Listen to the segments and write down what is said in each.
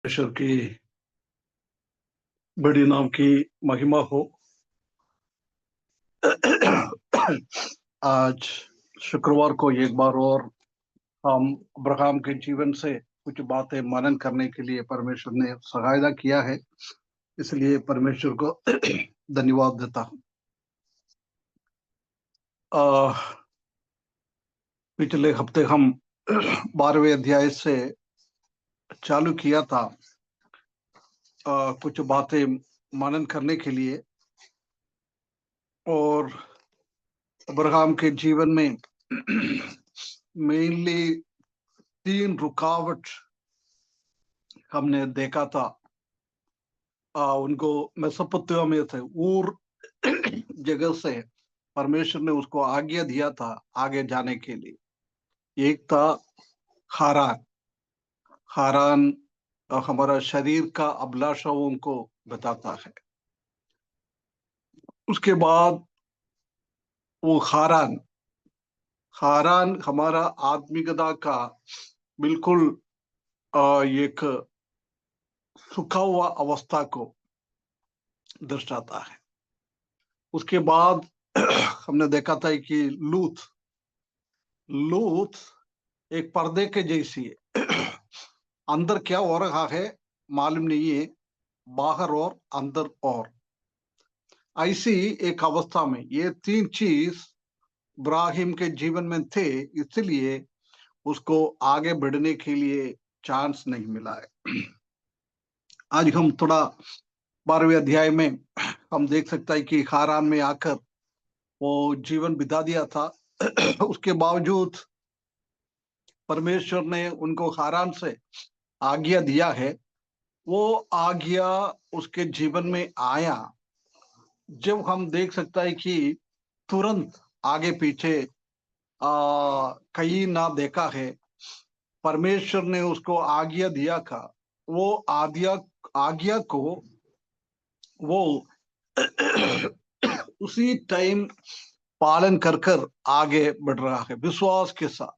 ईश्वर की बड़ी नाम की महिमा हो। आज शुक्रवार को एक बार और हम अब्राहम के जीवन से कुछ बातें मनन करने के लिए परमेश्वर ने सहायता किया है, इसलिए परमेश्वर को धन्यवाद देता हूँ। पिछले हफ्ते हम 12वें अध्याय से चालू किया था कुछ बातें मनन करने के लिए, और अब्राहम के जीवन में मेनली 3 रुकावट हमने देखा था। उनको मेसोपोटामिया से ऊर जगह से परमेश्वर ने उसको आज्ञा दिया था आगे जाने के लिए। एक था हारान। हारान हमारा शरीर का अभिलाषाओं को बताता है। उसके बाद वो हारान हारान हमारा आत्मिकता का बिल्कुल एक सुखा हुआ अवस्था को दर्शाता है। उसके बाद हमने देखा था कि लूत लूत एक पर्दे के जैसी है। अंदर क्या हो रहा है मालूम नहीं है, बाहर और अंदर और ऐसी एक अवस्था में ये 3 चीज इब्राहिम के जीवन में थे, इसलिए उसको आगे बढ़ने के लिए चांस नहीं मिला है। आज हम थोड़ा 12वें अध्याय में हम देख सकते हैं कि हारान में आकर वो जीवन बिता दिया था। उसके बावजूद परमेश्वर ने उनको हारान से आज्ञा दिया है। वो आज्ञा उसके जीवन में आया जब हम देख सकता है कि तुरंत आगे पीछे कहीं ना देखा है। परमेश्वर ने उसको आज्ञा दिया का वो आज्ञा आज्ञा को वो उसी टाइम पालन कर कर आगे बढ़ रहा है विश्वास के साथ,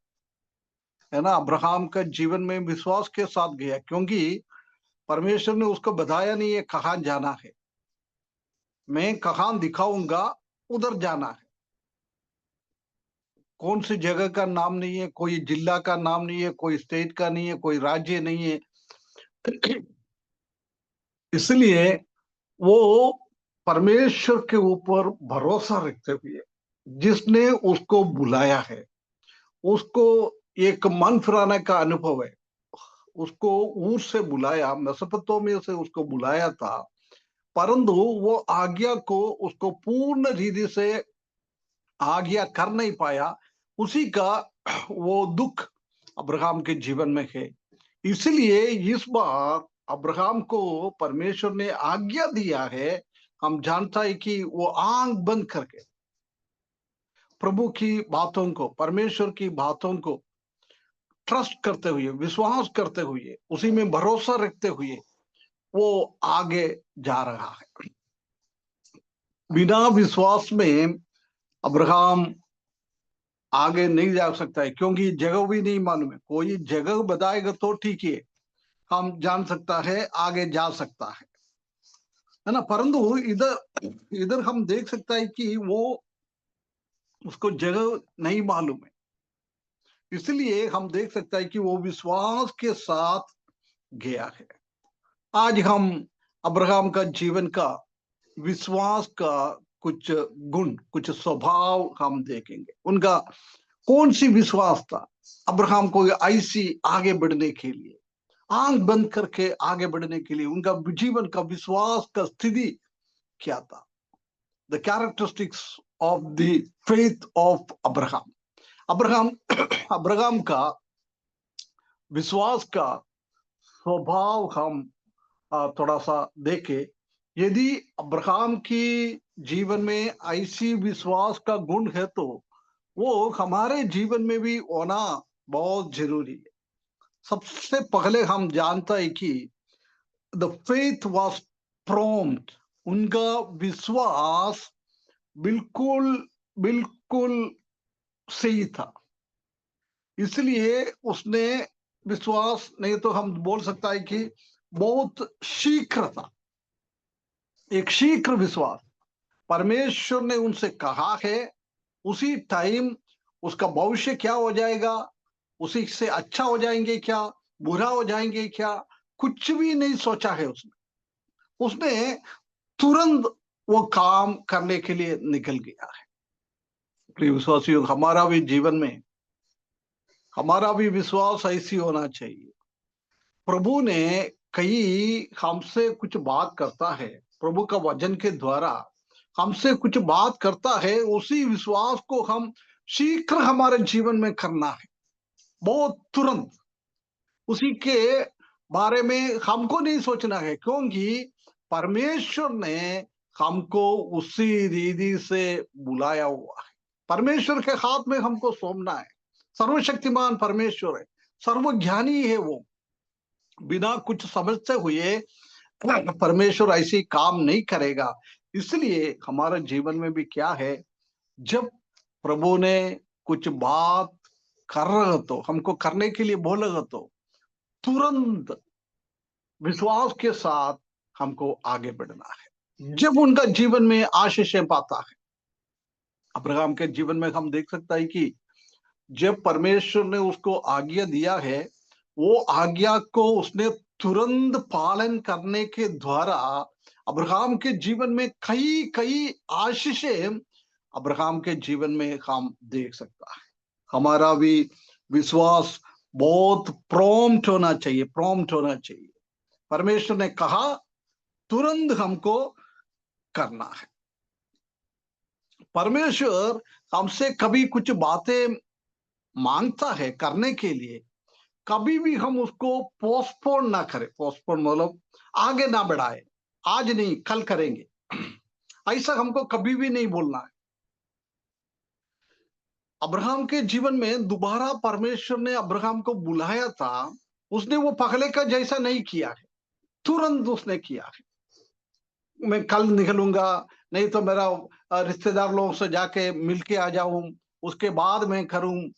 है ना। अब्राहम का जीवन में विश्वास के साथ गया, क्योंकि परमेश्वर ने उसको बताया नहीं है कहाँ जाना है, मैं कहाँ दिखाऊंगा, उधर जाना है। कौन सी जगह का नाम नहीं है, कोई जिला का नाम नहीं है, कोई स्टेट का नहीं है, कोई राज्य नहीं है। इसलिए वो परमेश्वर के ऊपर भरोसा रखते हुए, जिसने उसको बुलाया है, उसको एक मन फिराने का अनुभव है। उसको ऊर से बुलाया, मेसोपोटामिया से उसको बुलाया था, परंतु वो आज्ञा को उसको पूर्ण रीति से आज्ञा कर नहीं पाया। उसी का वो दुख अब्राहम के जीवन में है। इसलिए इस बार अब्राहम को परमेश्वर ने आज्ञा दिया है। हम जानता है कि वो आंख बंद करके प्रभु की बातों को, परमेश्वर की बातों को ट्रस्ट करते हुए, विश्वास करते हुए, उसी में भरोसा रखते हुए वो आगे जा रहा है। बिना विश्वास में अब्राहम आगे नहीं जा सकता है, क्योंकि जगह भी नहीं मालूम है। कोई जगह बताएगा तो ठीक है, हम जान सकता है, आगे जा सकता है ना। परंतु इधर इधर हम देख सकता है कि वो उसको जगह नहीं मालूम है। इसलिए हम देख सकता है कि वो विश्वास के साथ गया है। आज हम अब्राहम का जीवन का विश्वास का कुछ गुण, कुछ स्वभाव हम देखेंगे। उनका कौन सी विश्वास था अब्राहम को ऐसी आगे बढ़ने के लिए, आंख बंद करके आगे बढ़ने के लिए, उनका जीवन का विश्वास का स्थिति क्या था। The characteristics of the faith of Abraham. Abraham Abraham का विश्वास का स्वभाव हम थोड़ा सा देखें। यदि अब्राहम की जीवन में ऐसी विश्वास का गुण है, तो वो हमारे जीवन में भी होना बहुत जरूरी है। सबसे पहले हम जानता है कि द फेथ वॉज प्रॉम्प्ट। उनका विश्वास बिल्कुल बिल्कुल सही था। इसलिए उसने विश्वास, नहीं तो हम बोल सकता है कि बहुत शीघ्रता, एक शीघ्र विश्वास। परमेश्वर ने उनसे कहा है, उसी टाइम उसका भविष्य क्या हो जाएगा, उसी से अच्छा हो जाएंगे क्या, बुरा हो जाएंगे क्या, कुछ भी नहीं सोचा है उसने। उसने तुरंत वो काम करने के लिए निकल गया है। प्रिय विश्वासियों, हमारा भी विश्वास ऐसी होना चाहिए। प्रभु ने कई हमसे कुछ बात करता है, प्रभु का वचन के द्वारा हमसे कुछ बात करता है, उसी विश्वास को हम शीघ्र हमारे जीवन में करना है, बहुत तुरंत। उसी के बारे में हमको नहीं सोचना है, क्योंकि परमेश्वर ने हमको उसी रीति से बुलाया हुआ है। परमेश्वर के हाथ में हमको सौंपना है। सर्वशक्तिमान परमेश्वर है, सर्वज्ञानी है वो। बिना कुछ समझते हुए परमेश्वर ऐसी काम नहीं करेगा। इसलिए हमारे जीवन में भी क्या है, जब प्रभु ने कुछ बात कर रहे तो, हमको करने के लिए बोलेगा तो तुरंत विश्वास के साथ हमको आगे बढ़ना है। जब उनका जीवन में आशीषें पाता है, अब्राहम के जीवन में हम देख सकता है कि जब परमेश्वर ने उसको आज्ञा दिया है, वो आज्ञा को उसने तुरंत पालन करने के द्वारा अब्राहम के जीवन में कई कई आशीषें अब्राहम के जीवन में हम देख सकता है। हमारा भी विश्वास बहुत प्रॉम्प्ट होना चाहिए। परमेश्वर ने कहा, तुरंत हमको करना है। परमेश्वर हमसे कभी कुछ बातें मांगता है करने के लिए, कभी भी हम उसको पोस्टपोन ना करें। पोस्टपोन मतलब आगे ना बढ़ाए, आज नहीं कल करेंगे, ऐसा हमको कभी भी नहीं बोलना है। अब्राहम के जीवन में दोबारा परमेश्वर ने अब्राहम को बुलाया था, उसने वो पहले का जैसा नहीं किया है, तुरंत उसने किया है। मैं कल निकलूंगा, नहीं तो मेरा रिश्तेदार लोगों से जाके मिलके आ जाऊं, उसके बाद मैं करूं,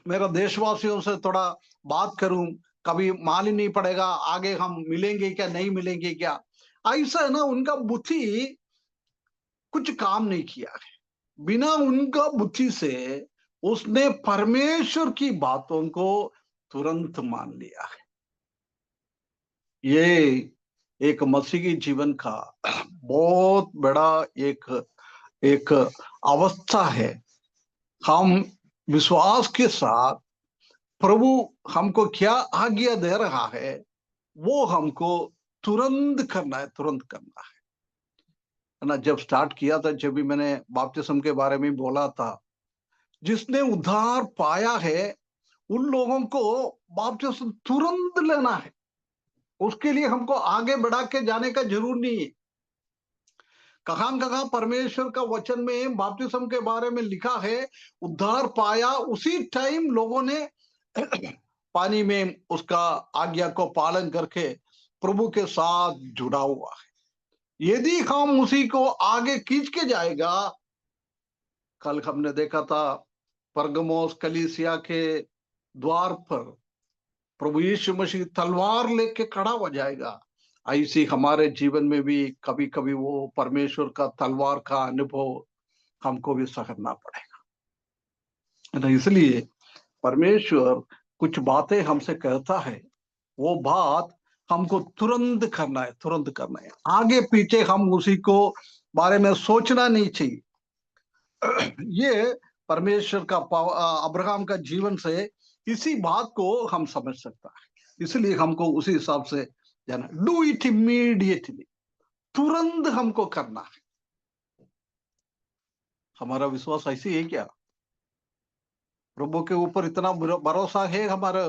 मेरा देशवासियों से थोड़ा बात करूं, कभी मालूम ही नहीं पड़ेगा आगे हम मिलेंगे क्या नहीं मिलेंगे क्या। ऐसा है ना, उनका बुद्धि कुछ काम नहीं किया है। बिना उनका बुद्धि से उसने परमेश्वर की बातों को तुरंत मान लिया है। ये एक मसीही जीवन का बहुत बड़ा एक एक अवस्था है। हम विश्वास के साथ प्रभु हमको क्या आज्ञा दे रहा है, वो हमको तुरंत करना है, तुरंत करना है ना। जब स्टार्ट किया था, जब भी मैंने बपतिस्म के बारे में बोला था, जिसने उद्धार पाया है उन लोगों को बपतिस्म तुरंत लेना है। उसके लिए हमको आगे बढ़ा के जाने का जरूर नहीं है। कहां कहां परमेश्वर का वचन में बपतिस्म के बारे में लिखा है, उद्धार पाया उसी टाइम लोगों ने पानी में उसका आज्ञा को पालन करके प्रभु के साथ जुड़ा हुआ है। यदि हम उसी को आगे खींच के जाएगा, कल हमने देखा था परगमोस कलीसिया के द्वार पर प्रभु यीशु मसीह तलवार लेके खड़ा हो जाएगा। ऐसी हमारे जीवन में भी कभी कभी वो परमेश्वर का तलवार का अनुभव हमको भी सहना पड़ेगा, है ना। इसलिए परमेश्वर कुछ बातें हमसे कहता है, वो बात हमको तुरंत करना है, तुरंत करना है। आगे पीछे हम उसी को बारे में सोचना नहीं चाहिए। ये परमेश्वर का अब्राहम का जीवन से इसी बात को हम समझ सकता है। इसलिए हमको उसी हिसाब से जाना, डू इट इमीडिएटली, तुरंत हमको करना है। हमारा विश्वास ऐसी है क्या? प्रभु के ऊपर इतना भरोसा है हमारा?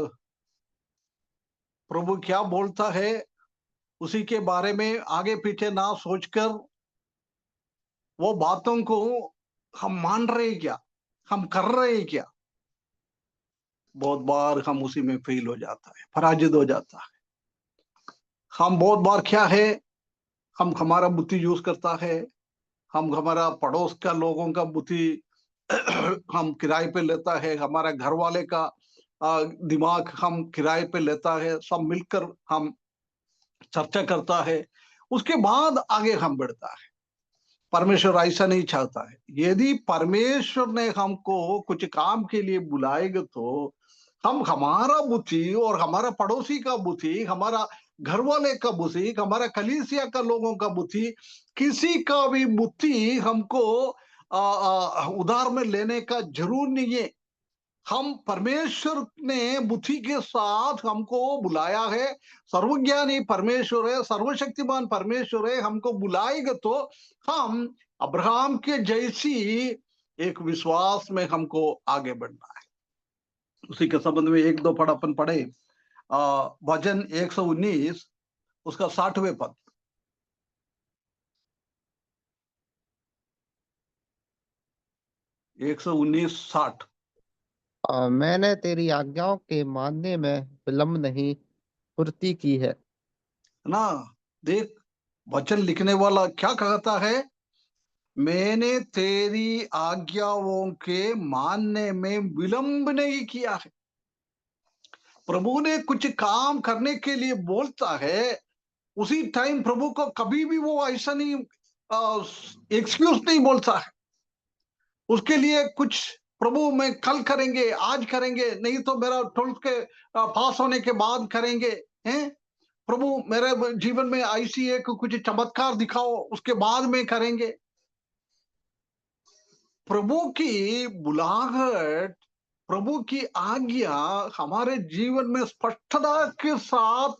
प्रभु क्या बोलता है उसी के बारे में आगे पीछे ना सोचकर वो बातों को हम मान रहे हैं क्या, हम कर रहे हैं क्या? बहुत बार हम उसी में फेल हो जाता है, पराजित हो जाता है। हम बहुत बार क्या है, हम हमारा बुद्धि यूज करता है, हम हमारा पड़ोस का लोगों का बुद्धि हम किराए पे लेता है, हमारा घर वाले का दिमाग हम किराए पे लेता है, सब मिलकर हम चर्चा करता है, उसके बाद आगे हम बढ़ता है। परमेश्वर ऐसा नहीं चाहता है। यदि परमेश्वर ने हमको कुछ काम के लिए बुलाएगा तो हम हमारा बुद्धि और हमारा पड़ोसी का बुद्धि, हमारा घर वाले का बुद्धि, हमारा कलीसिया का लोगों का बुद्धि, किसी का भी बुद्धि हमको उधार में लेने का जरूर नहीं है। हम परमेश्वर ने बुद्धि के साथ हमको बुलाया है। सर्वज्ञानी परमेश्वर है, सर्वशक्तिमान परमेश्वर है, हमको बुलाएगा तो हम अब्राहम के जैसी एक विश्वास में हमको आगे बढ़ना है। उसी के संबंध में एक दो पढ़ अपन पढ़े। भजन 119 उसका 60वें पद। 119:60। मैंने तेरी आज्ञाओं के मानने में विलंब नहीं फुर्ती की है। ना, देख, वचन लिखने वाला क्या कहता है? मैंने तेरी आज्ञाओं के मानने में विलंब नहीं किया है। प्रभु ने कुछ काम करने के लिए बोलता है, उसी टाइम प्रभु को कभी भी वो ऐसा नहीं एक्सक्यूज नहीं बोलता है। उसके लिए कुछ प्रभु में कल करेंगे, आज करेंगे, नहीं तो मेरा 12th के पास होने के बाद करेंगे, हैं? प्रभु मेरे जीवन में ऐसी एक कुछ चमत्कार दिखाओ, उसके बाद में करेंगे। प्रभु की बुलाहट, प्रभु की आज्ञा हमारे जीवन में स्पष्टता के साथ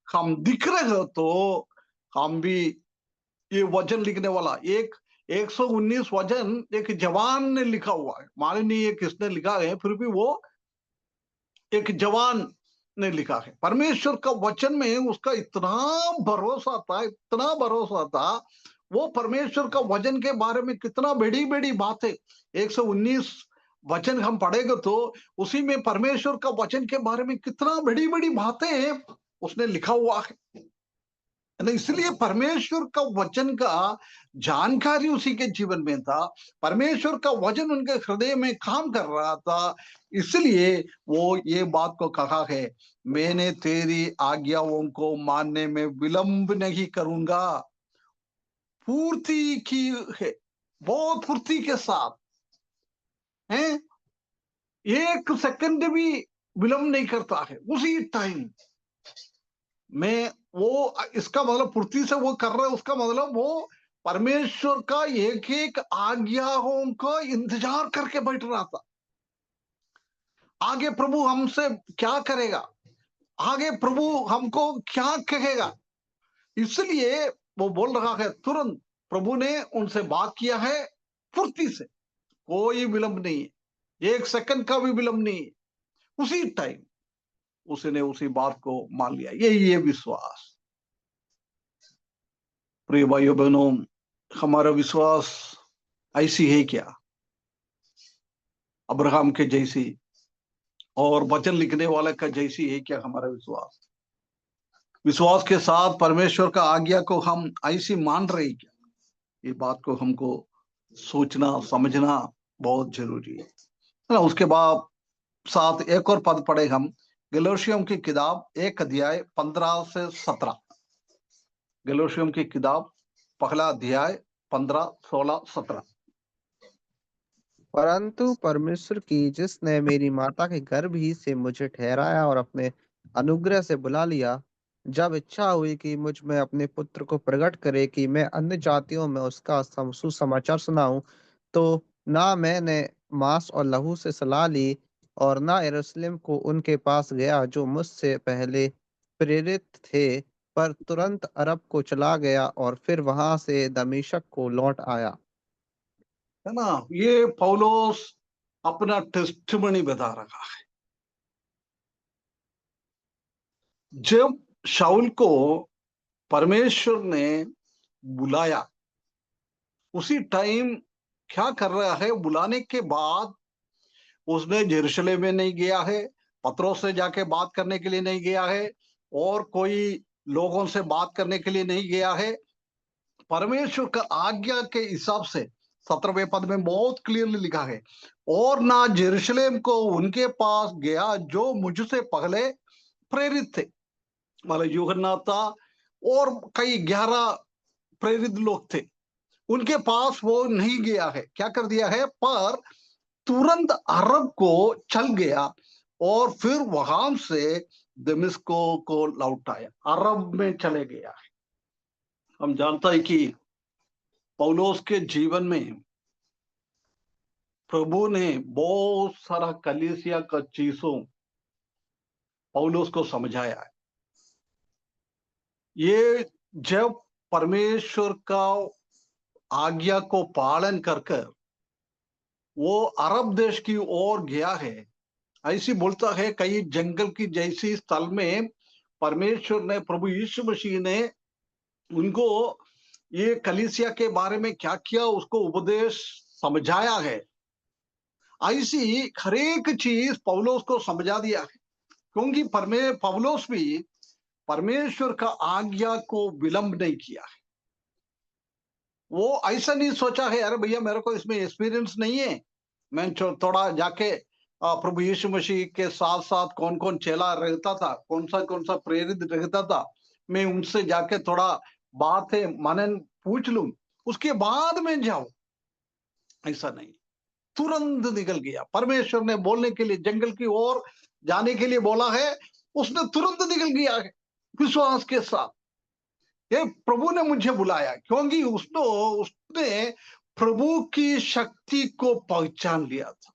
हम दिख रहे हो तो हम भी ये वचन लिखने वाला एक 119 वचन एक जवान ने लिखा हुआ है, मालूम नहीं है किसने लिखा है, फिर भी वो एक जवान ने लिखा है। परमेश्वर का वचन में उसका इतना भरोसा था, इतना भरोसा था। वो परमेश्वर का वचन के बारे में कितना बड़ी बड़ी बातें, 119 वचन हम पढ़ेंगे तो उसी में परमेश्वर का वचन के बारे में कितना बड़ी बड़ी बातें उसने लिखा हुआ है। इसलिए परमेश्वर का वचन का जानकारी उसी के जीवन में था, परमेश्वर का वचन उनके हृदय में काम कर रहा था। इसलिए वो ये बात को कहा है, मैंने तेरी आज्ञाओं को मानने में विलंब नहीं करूंगा। पूर्ति की है, बहुत फुर्ती के साथ है, एक सेकंड भी विलंब नहीं करता है, उसी टाइम में वो, इसका मतलब पूर्ति से वो कर रहे हैं, उसका मतलब वो परमेश्वर का एक एक आज्ञाओं का इंतजार करके बैठ रहा था। आगे प्रभु हमसे क्या करेगा, आगे प्रभु हमको क्या कहेगा, इसलिए वो बोल रहा है। तुरंत प्रभु ने उनसे बात किया है, फुर्ती से, कोई विलंब नहीं है, एक सेकंड का भी विलंब नहीं है, उसी टाइम उसने उसी बात को मान लिया। ये विश्वास, प्रिय भाइयों बहनों, हमारा विश्वास ऐसी है क्या, अब्राहम के जैसी और वचन लिखने वाले का जैसी है क्या हमारा विश्वास? विश्वास के साथ परमेश्वर का आज्ञा को हम ऐसी मान रहे हैं क्या? ये बात को हमको सोचना समझना बहुत जरूरी है ना। उसके बाद साथ एक और पद पढ़े हम, गलोशियम की किताब 1 अध्याय 15 से 17। गलोशियम की किताब 1 अध्याय 15, 16, 17। परंतु परमेश्वर की, जिसने मेरी माता के गर्भ ही से मुझे ठहराया और अपने अनुग्रह से बुला लिया, जब इच्छा हुई कि मुझ में अपने पुत्र को प्रकट करे कि मैं अन्य जातियों में उसका सुसमाचार सुनाऊं, तो ना मैंने मांस और लहू से सलाह ली और ना यरूशलेम को उनके पास गया जो मुझसे पहले प्रेरित थे, पर तुरंत अरब को चला गया और फिर वहां से दमिश्क को लौट आया। है ना। ये पौलोस अपना टेस्टिमनी बता रहा है। जब शाऊल को परमेश्वर ने बुलाया, उसी टाइम क्या कर रहा है, बुलाने के बाद उसने यरूशलेम में नहीं गया है, पत्रोस से जाके बात करने के लिए नहीं गया है, और कोई लोगों से बात करने के लिए नहीं गया है। परमेश्वर का आज्ञा के हिसाब से 17वें पद में बहुत क्लियरली लिखा है, और ना जेरूशलेम को उनके पास गया जो मुझसे पहले प्रेरित थे। मतलब यूहन्ना था और कई 11 प्रेरित लोग थे, उनके पास वो नहीं गया है। क्या कर दिया है, पर तुरंत अरब को चल गया और फिर वहां से दमिश्को को लौट आया, अरब में चले गया है। हम जानता है कि पौलुस के जीवन में प्रभु ने बहुत सारा कलीसिया का चीजों पौलुस को समझाया है। ये जब परमेश्वर का आज्ञा को पालन कर कर वो अरब देश की ओर गया है, ऐसी बोलता है कई जंगल की जैसी स्थल में परमेश्वर ने, प्रभु यीशु मसीह ने उनको ये कलीसिया के बारे में क्या किया उसको उपदेश समझाया है। ऐसी हर एक चीज पौलुस को समझा दिया है, क्योंकि पौलुस भी परमेश्वर का आज्ञा को विलंब नहीं किया है। वो ऐसा नहीं सोचा है अरे भैया मेरे को इसमें एक्सपीरियंस नहीं है, मैं थोड़ा जाके प्रभु यीशु मसीह के साथ साथ कौन कौन चेला रहता था, कौन सा प्रेरित रहता था, मैं उनसे जाके थोड़ा बात है मनन पूछ लूं, उसके बाद में जाऊं। ऐसा नहीं, तुरंत निकल गया। परमेश्वर ने बोलने के लिए जंगल की ओर जाने के लिए बोला है, उसने तुरंत निकल गया है विश्वास के साथ। ये प्रभु ने मुझे बुलाया, क्योंकि उसने प्रभु की शक्ति को पहचान लिया था,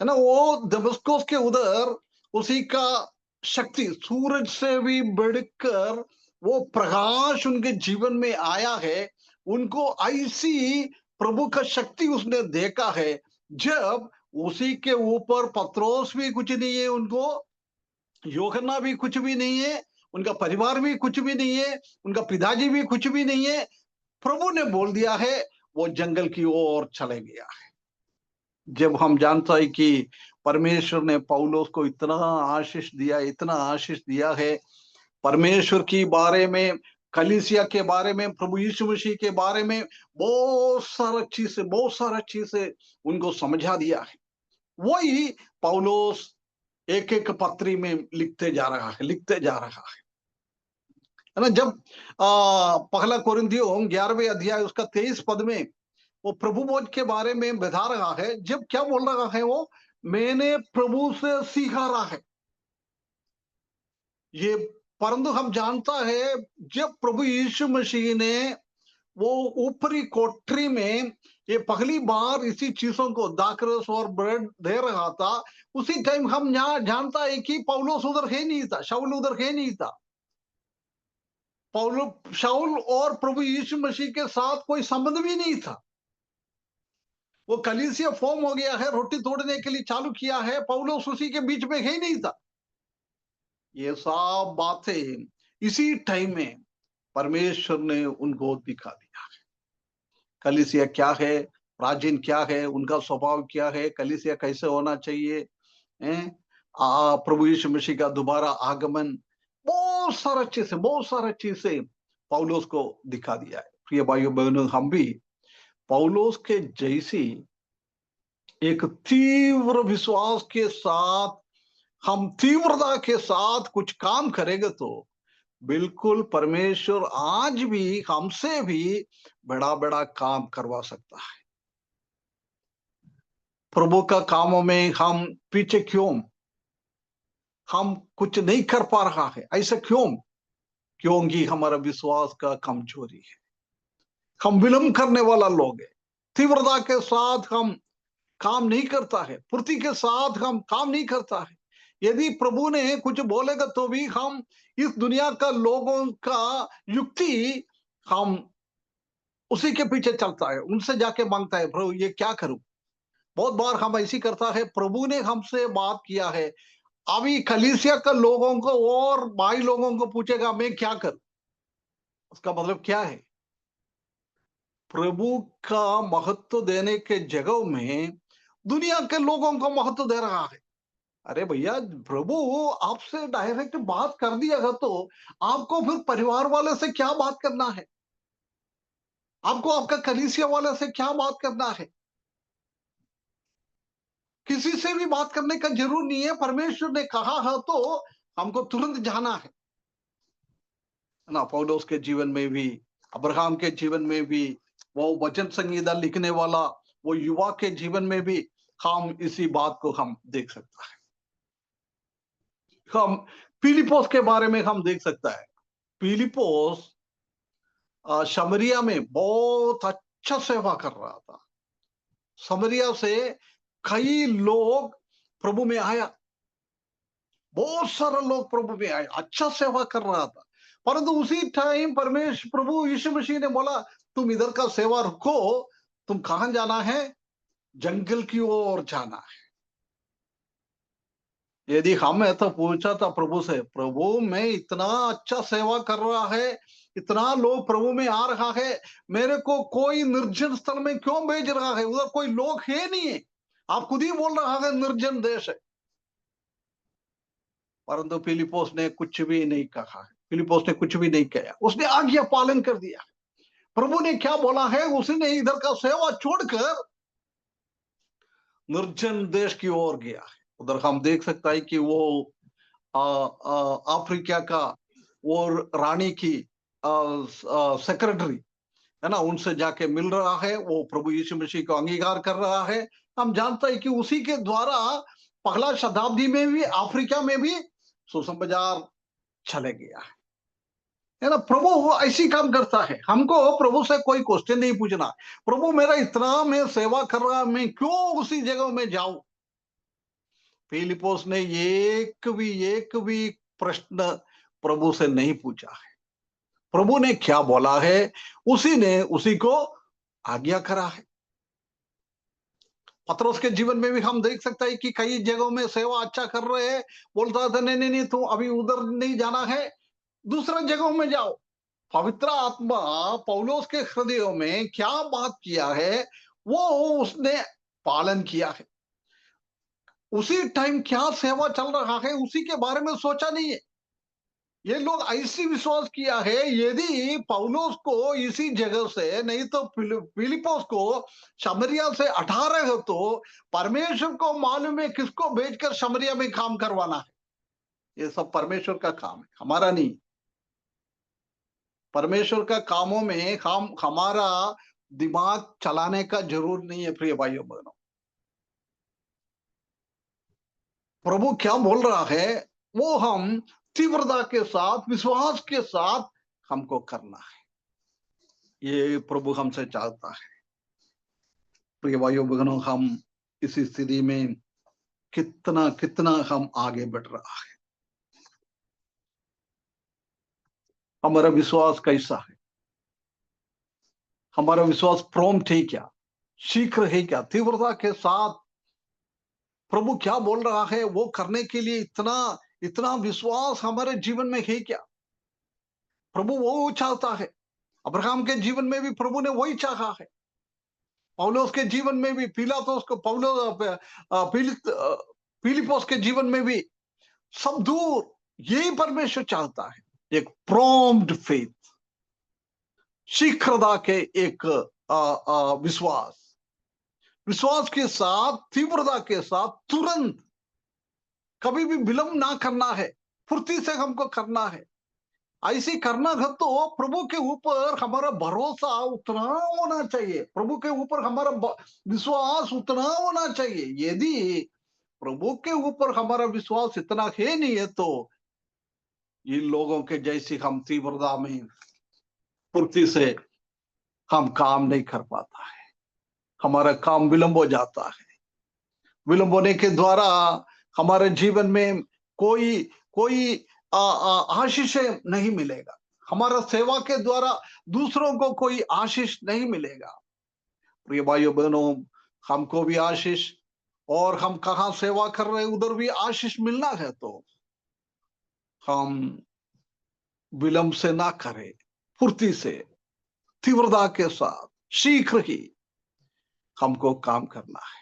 है ना। वो दमिश्कुस के उधर उसी का शक्ति सूरज से भी बढ़कर वो प्रकाश उनके जीवन में आया है। उनको ऐसी प्रभु का शक्ति उसने देखा है, जब उसी के ऊपर पत्रोस भी कुछ नहीं है, उनको यूहन्ना भी कुछ भी नहीं है, उनका परिवार भी कुछ भी नहीं है, उनका पिताजी भी कुछ भी नहीं है, प्रभु ने बोल दिया है, वो जंगल की ओर चले गया है। जब हम जानता है कि परमेश्वर ने पौलुस को इतना आशीष दिया, इतना आशीष दिया है, परमेश्वर की बारे में, कलीसिया के बारे में, प्रभु यीशु मसीह के बारे में बहुत सारा चीजें उनको समझा दिया है। वही पौलुस एक एक पत्री में लिखते जा रहा है ना। जब पहला कोरिन्थियों 11वें अध्याय उसका 23 पद में वो प्रभु बोध के बारे में बता रहा है, जब क्या बोल रहा है वो, मैंने प्रभु से सीखा रहा है ये। परंतु हम जानता है जब प्रभु यीशु मसीह ने वो ऊपरी कोठरी में ये पहली बार इसी चीजों को दाखरस और ब्रेड दे रहा था, उसी टाइम हम यहाँ जानता है कि पौलुस उधर है नहीं था, शाऊल उधर है नहीं था। शाऊल और प्रभु यीशु मसीह के साथ कोई संबंध भी नहीं था। वो कलीसिया फॉर्म हो गया है, रोटी तोड़ने के लिए चालू किया है, पौलुस उसी के बीच में ही नहीं था। ये सब बातें इसी टाइम में परमेश्वर ने उनको दिखा दिया। कलीसिया क्या है, प्राचीन क्या है, उनका स्वभाव क्या है, कलीसिया कैसे होना चाहिए, प्रभु यीशु मसीह का दोबारा आगमन, बहुत सारा चीजें पौलुस को दिखा दिया है। प्रिय भाइयों बहनों, हम भी पौलुस के जैसी एक तीव्र विश्वास के साथ, हम तीव्रता के साथ कुछ काम करेंगे तो बिल्कुल परमेश्वर आज भी हमसे भी बड़ा बड़ा काम करवा सकता है। प्रभु का कामों में हम पीछे क्यों, हम कुछ नहीं कर पा रहा है, ऐसा क्यों? क्योंकि हमारा विश्वास का कमजोरी है, हम विलंब करने वाला लोग है, तीव्रता के साथ हम काम नहीं करता है, पूर्ति के साथ हम काम नहीं करता है। यदि प्रभु ने कुछ बोलेगा तो भी हम इस दुनिया का लोगों का युक्ति, हम उसी के पीछे चलता है, उनसे जाके मांगता है प्रभु ये क्या करूं। बहुत बार हम ऐसी करता है, प्रभु ने हमसे बात किया है, अभी कलीसिया का लोगों को और भाई लोगों को पूछेगा मैं क्या करूं, उसका मतलब क्या है? प्रभु का महत्व देने के जगह में दुनिया के लोगों को महत्व दे रहा है। अरे भैया, प्रभु आपसे डायरेक्ट बात कर दिया तो आपको फिर परिवार वाले से क्या बात करना है? आपको आपका कलीसिया वाले से क्या बात करना है? किसी से भी बात करने का जरूर नहीं है। परमेश्वर ने कहा है तो हमको तुरंत जाना है ना। पौलुस के जीवन में भी, अब्राहम के जीवन में भी, वो वचन संहिता लिखने वाला वो युवा के जीवन में भी हम इसी बात को हम देख सकता है। हम फिलिपोस के बारे में हम देख सकता है। फिलिपोस शमरिया में बहुत अच्छा सेवा कर रहा था। समरिया से कई लोग प्रभु में आया, बहुत सारे लोग प्रभु में आए, अच्छा सेवा कर रहा था। परंतु उसी टाइम परमेश्वर प्रभु यीशु मसीह ने बोला, तुम इधर का सेवा रुको, तुम कहां जाना है? जंगल की ओर जाना है। यदि हम ऐसा पूछा था प्रभु से, प्रभु मैं इतना अच्छा सेवा कर रहा है, इतना लोग प्रभु में आ रहा है, मेरे को कोई निर्जन स्थल में क्यों भेज रहा है? उधर कोई लोग है नहीं है, आप खुद ही बोल रहा है निर्जन देश है। परंतु फिलिपोस ने कुछ भी नहीं कहा है, फिलिपोस ने कुछ भी नहीं किया, उसने आज्ञा पालन कर दिया। प्रभु ने क्या बोला है, उसने इधर का सेवा छोड़कर निर्जन देश की ओर गया है। उधर हम देख सकता है कि वो अफ्रीका का और रानी की सेक्रेटरी है ना, उनसे जाके मिल रहा है, वो प्रभु यीशु मसीह को अंगीकार कर रहा है। हम जानते हैं कि उसी के द्वारा पहला शताब्दी में भी अफ्रीका में भी सुसमाचार चले गया है ना। प्रभु वो ऐसी काम करता है। हमको प्रभु से कोई क्वेश्चन नहीं पूछना, प्रभु मेरा इतना मैं सेवा कर रहा, मैं क्यों उसी जगह में जाऊं? फिलिपोस ने एक भी प्रश्न प्रभु से नहीं पूछा है। प्रभु ने क्या बोला है, उसी ने उसी को आज्ञा करा है। पतरस के जीवन में भी हम देख सकते हैं कि कई जगहों में सेवा अच्छा कर रहे हैं, बोलता था नहीं नहीं नहीं, तुम अभी उधर नहीं जाना है, दूसरा जगहों में जाओ। पवित्र आत्मा पौलुस के हृदयों में क्या बात किया है, वो उसने पालन किया है। उसी टाइम क्या सेवा चल रहा है उसी के बारे में सोचा नहीं है। ये लोग ऐसी विश्वास किया है, यदि पौलुस को इसी जगह से नहीं तो फिलिपोस को शमरिया से हटा रहे हो तो परमेश्वर को मालूम है किसको भेजकर शमरिया में काम करवाना है। ये सब परमेश्वर का काम है, हमारा नहीं। परमेश्वर का कामों में हम हमारा दिमाग चलाने का जरूर नहीं है। प्रिय भाइयों बहनों, प्रभु क्या बोल रहा है वो हम तीव्रता के साथ, विश्वास के साथ हमको करना है। ये प्रभु हमसे चाहता है। प्रिय भाइयों बहनों, हम इस स्थिति में कितना कितना हम आगे बढ़ रहा है, हमारा विश्वास कैसा है, हमारा विश्वास प्रॉम्प्ट है क्या, शीघ्र है क्या, तीव्रता के साथ प्रभु क्या बोल रहा है वो करने के लिए इतना इतना विश्वास हमारे जीवन में है क्या? प्रभु वो चाहता है। अब्राहम के जीवन में भी प्रभु ने वही चाहा है। पौलुस के जीवन में भी, पिलातुस को फिलिपोस के जीवन में भी, सब दूर यही परमेश्वर चाहता है, एक प्रॉम्प्ट फेथ, शीघ्रता के एक विश्वास, विश्वास के साथ, तीव्रता के साथ, तुरंत, कभी भी विलंब ना करना है, फुर्ती से हमको करना है। ऐसी करना है तो प्रभु के ऊपर हमारा भरोसा उतना होना चाहिए, प्रभु के ऊपर हमारा विश्वास उतना होना चाहिए। यदि प्रभु के ऊपर हमारा विश्वास इतना है नहीं है तो इन लोगों के जैसी हम तीव्रता में, फुर्ती से हम काम नहीं कर पाता है, हमारा काम विलंब हो जाता है। विलंब होने के द्वारा हमारे जीवन में कोई कोई आशीष नहीं मिलेगा, हमारा सेवा के द्वारा दूसरों को कोई आशीष नहीं मिलेगा। प्रिय भाइयों बहनों, हमको भी आशीष, और हम कहाँ सेवा कर रहे हैं उधर भी आशीष मिलना है तो हम विलंब से ना करें, फुर्ती से, तीव्रता के साथ, शीघ्र ही हमको काम करना है।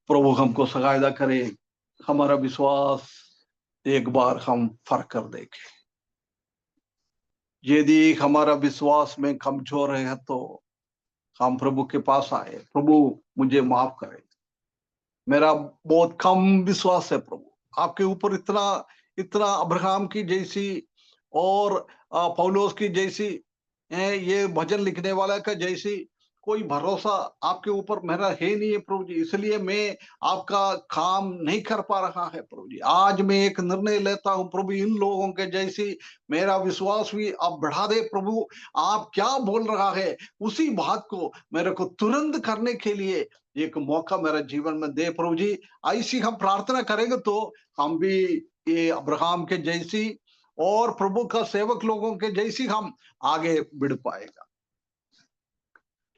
प्रभु हमको सहायता करे, हमारा विश्वास एक बार हम फर्क कर देखें। यदि हमारा विश्वास में कमजोर है तो हम प्रभु के पास आए, प्रभु मुझे माफ करे, मेरा बहुत कम विश्वास है प्रभु आपके ऊपर, इतना इतना अब्राहम की जैसी और पौलुस की जैसी, ये भजन लिखने वाला का जैसी कोई भरोसा आपके ऊपर मेरा है नहीं है प्रभु जी, इसलिए मैं आपका काम नहीं कर पा रहा है प्रभु जी। आज मैं एक निर्णय लेता हूं प्रभु, इन लोगों के जैसी मेरा विश्वास भी आप बढ़ा दे प्रभु। आप क्या बोल रहा है उसी बात को मेरे को तुरंत करने के लिए एक मौका मेरा जीवन में दे प्रभु जी। ऐसी हम प्रार्थना करेंगे तो हम भी ये अब्राहम के जैसी और प्रभु का सेवक लोगों के जैसी हम आगे बढ़ पाएगा,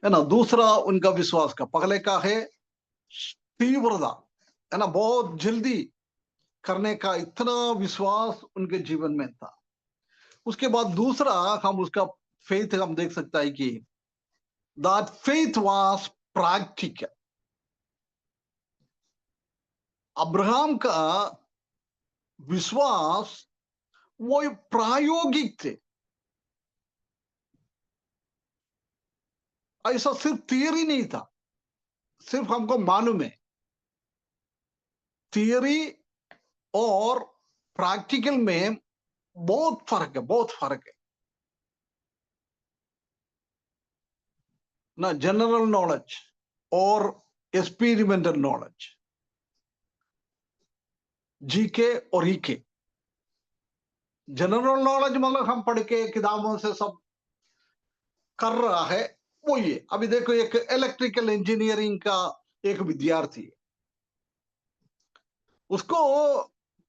है ना। दूसरा उनका विश्वास का, पहले का है तीव्रता, है ना, बहुत जल्दी करने का इतना विश्वास उनके जीवन में था। उसके बाद दूसरा हम उसका फेथ हम देख सकता है कि that faith was practical. Abraham का विश्वास वो प्रायोगिक थे, ऐसा सिर्फ थियरी नहीं था, सिर्फ हमको मालूम है। थियरी और प्रैक्टिकल में बहुत फर्क है, बहुत फर्क है ना। जनरल नॉलेज और एक्सपेरिमेंटल नॉलेज, जीके और ईके। जनरल नॉलेज मतलब हम पढ़ के किताबों से सब कर रहा है, वो ये अभी देखो एक इलेक्ट्रिकल इंजीनियरिंग का एक विद्यार्थी है, उसको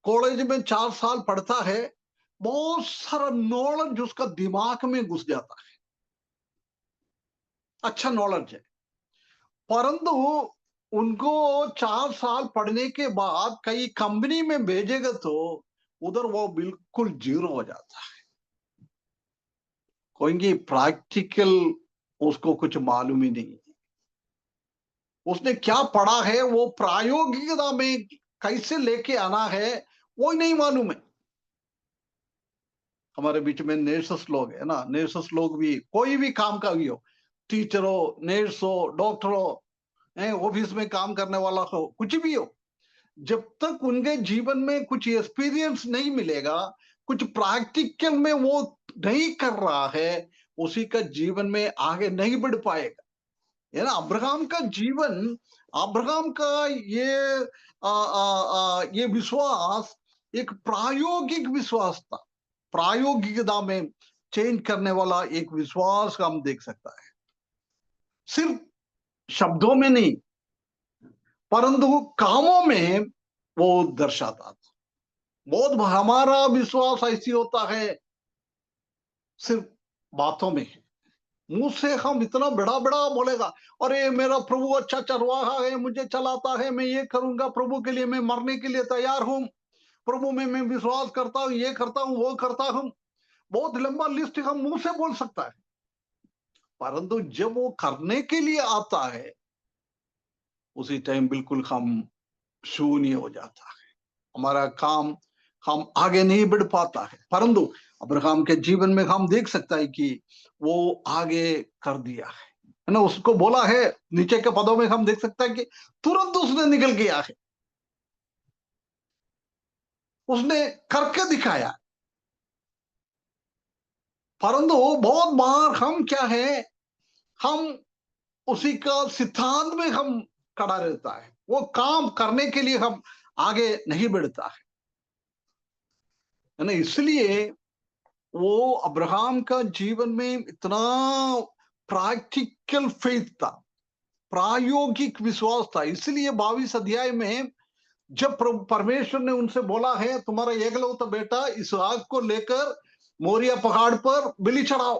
कॉलेज में 4 साल पढ़ता है, बहुत सारा नॉलेज उसका दिमाग में घुस जाता है, अच्छा नॉलेज है। परंतु उनको 4 साल पढ़ने के बाद कई कंपनी में भेजेगा तो उधर वो बिल्कुल जीरो हो जाता है। कोई प्रैक्टिकल उसको कुछ मालूम ही नहीं, उसने क्या पढ़ा है वो प्रायोगिकता में कैसे लेके आना है वो ही नहीं मालूम है। हमारे बीच में नर्सेस लोग है ना, नर्सेस लोग भी कोई भी काम का भी हो, टीचर हो, नर्स हो, डॉक्टर हो, ऑफिस में काम करने वाला हो, कुछ भी हो, जब तक उनके जीवन में कुछ एक्सपीरियंस नहीं मिलेगा, कुछ प्रैक्टिकल में वो नहीं कर रहा है, उसी का जीवन में आगे नहीं बढ़ पाएगा, है ना। अब्राहम का जीवन, अब्राहम का ये विश्वास एक प्रायोगिक विश्वास था, प्रायोगिकता में चेंज करने वाला एक विश्वास हम देख सकता है, सिर्फ शब्दों में नहीं परंतु कामों में वो दर्शाता था। बहुत हमारा विश्वास ऐसी होता है सिर्फ बातों में है, मुंह से हम इतना बड़ा बड़ा बोलेगा, अरे मेरा प्रभु अच्छा चरवाहा है, मुझे चलाता है, मैं ये करूंगा प्रभु के लिए, मैं मरने के लिए तैयार हूं प्रभु में, मैं विश्वास करता हूं, ये करता हूं, वो करता हूं, बहुत लंबा लिस्ट हम मुंह से बोल सकता है। परंतु जब वो करने के लिए आता है उसी टाइम बिल्कुल हम शून्य हो जाता है, हमारा काम हम आगे नहीं बढ़ पाता है। परंतु अब्राहम के जीवन में हम देख सकता है कि वो आगे कर दिया है ना। उसको बोला है, नीचे के पदों में हम देख सकते हैं कि तुरंत उसने निकल गया है, उसने करके दिखाया। परंतु बहुत बार हम क्या है, हम उसी का सिद्धांत में हम खड़ा रहता है, वो काम करने के लिए हम आगे नहीं बढ़ता है ना। इसलिए वो अब्राहम का जीवन में इतना प्रैक्टिकल फेथ था, प्रायोगिक विश्वास था। इसलिए 22 अध्याय में जब परमेश्वर ने उनसे बोला है तुम्हारा एकलौता बेटा इसहाक को लेकर मोरिया पहाड़ पर बलि चढ़ाओ,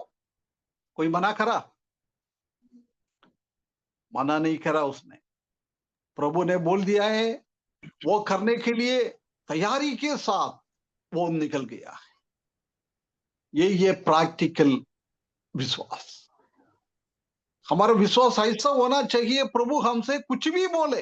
कोई मना करा? मना नहीं करा उसने, प्रभु ने बोल दिया है, वो करने के लिए तैयारी के साथ वो निकल गया है। ये प्रैक्टिकल विश्वास, हमारा विश्वास ऐसा होना चाहिए, प्रभु हमसे कुछ भी बोले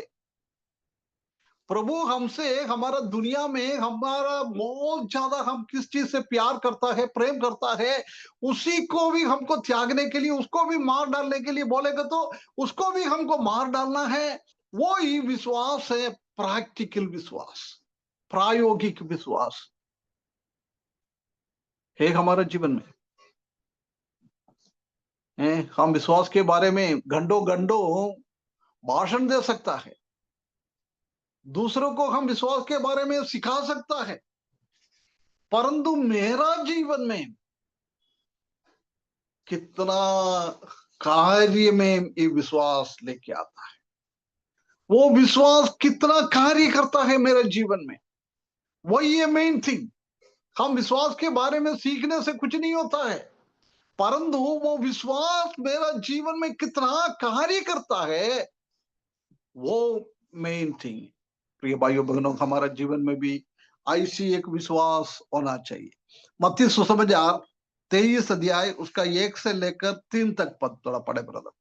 प्रभु हमसे, हमारा दुनिया में हमारा बहुत ज्यादा, हम किस चीज से प्यार करता है, प्रेम करता है, उसी को भी हमको त्यागने के लिए, उसको भी मार डालने के लिए बोलेगा तो उसको भी हमको मार डालना है। वो ही विश्वास है, प्रैक्टिकल विश्वास, प्रायोगिक विश्वास है हमारे जीवन में। हम विश्वास के बारे में घंटों घंटों भाषण दे सकता है, दूसरों को हम विश्वास के बारे में सिखा सकता है, परंतु मेरा जीवन में कितना कार्य में ये विश्वास लेके आता है, वो विश्वास कितना कार्य करता है मेरे जीवन में, वही है मेन थिंग। हम विश्वास के बारे में सीखने से कुछ नहीं होता है, परंतु वो विश्वास मेरा जीवन में कितना कार्य करता है, वो मेन थिंग। प्रिय भाइयों बहनों, हमारा जीवन में भी ऐसी एक विश्वास होना चाहिए। मत्ती सुसमाचार 23 अध्याय उसका 1 से लेकर 3 तक पद थोड़ा पढ़े ब्रदर।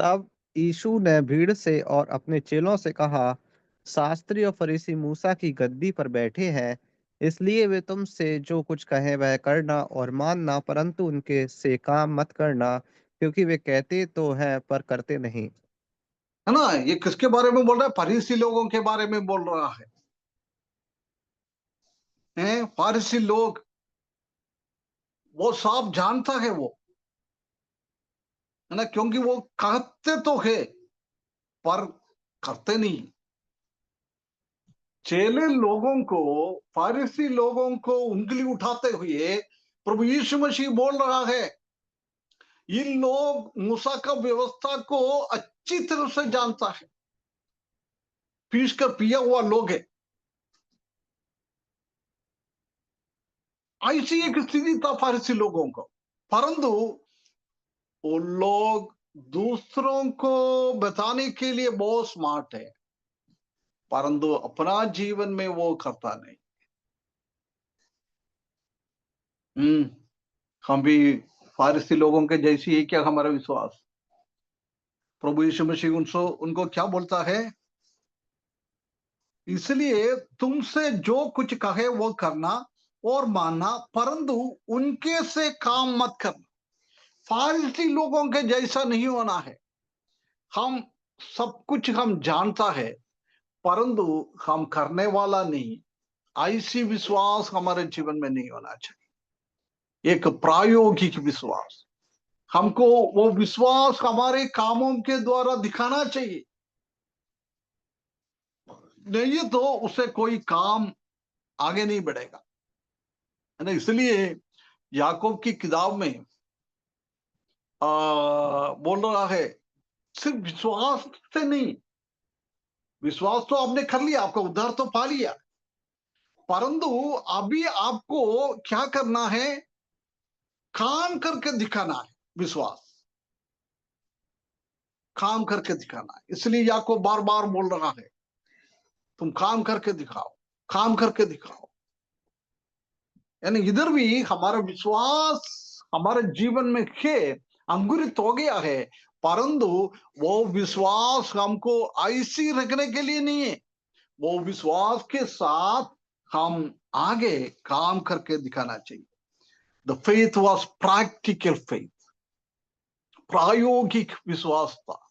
तब यीशु ने भीड़ से और अपने चेलों से कहा, शास्त्री और फरीसी मूसा की गद्दी पर बैठे हैं, इसलिए वे तुमसे जो कुछ कहें वह करना और मानना, परंतु उनके से काम मत करना, क्योंकि वे कहते तो हैं पर करते नहीं। है ना, ये किसके बारे में बोल रहा है? फरीसी लोगों के बारे में बोल रहा है। फरीसी लोग, वो साफ जानता है वो, है ना, क्योंकि वो कहते तो है पर करते नहीं। चेले लोगों को, फारिसी लोगों को उंगली उठाते हुए प्रभु यीशु मसीह बोल रहा है, इन लोग मूसा का व्यवस्था को अच्छी तरह से जानता है, पीस कर पिया हुआ लोग है। ऐसी एक स्थिति था फारिसी लोगों को, परंतु वो लोग दूसरों को बताने के लिए बहुत स्मार्ट है, परंतु अपना जीवन में वो करता नहीं। हम भी फारसी लोगों के जैसी है क्या हमारा विश्वास? प्रभु यीशु मसीह उनको उनको क्या बोलता है? इसलिए तुमसे जो कुछ कहे वो करना और मानना, परंतु उनके से काम मत करना। फारसी लोगों के जैसा नहीं होना है। हम सब कुछ हम जानता है, परंतु हम करने वाला नहीं। ऐसी विश्वास हमारे जीवन में नहीं होना चाहिए, एक प्रायोगिक विश्वास। हमको वो विश्वास हमारे कामों के द्वारा दिखाना चाहिए, नहीं तो उससे कोई काम आगे नहीं बढ़ेगा, है ना। इसलिए याकूब की किताब में बोल रहा है, सिर्फ विश्वास से नहीं, विश्वास तो आपने कर लिया, आपका उद्धार तो पा लिया, परंतु अभी आपको क्या करना है? काम करके दिखाना है। विश्वास काम करके दिखाना है। इसलिए याकूब बार बार बोल रहा है, तुम काम करके दिखाओ, काम करके दिखाओ। यानी इधर भी हमारा विश्वास हमारे जीवन में है, अंकुरित हो गया है, परंतु वो विश्वास हमको ऐसी रखने के लिए नहीं है। वो विश्वास के साथ हम आगे काम करके दिखाना चाहिए। The faith was practical faith, प्रायोगिक विश्वास था,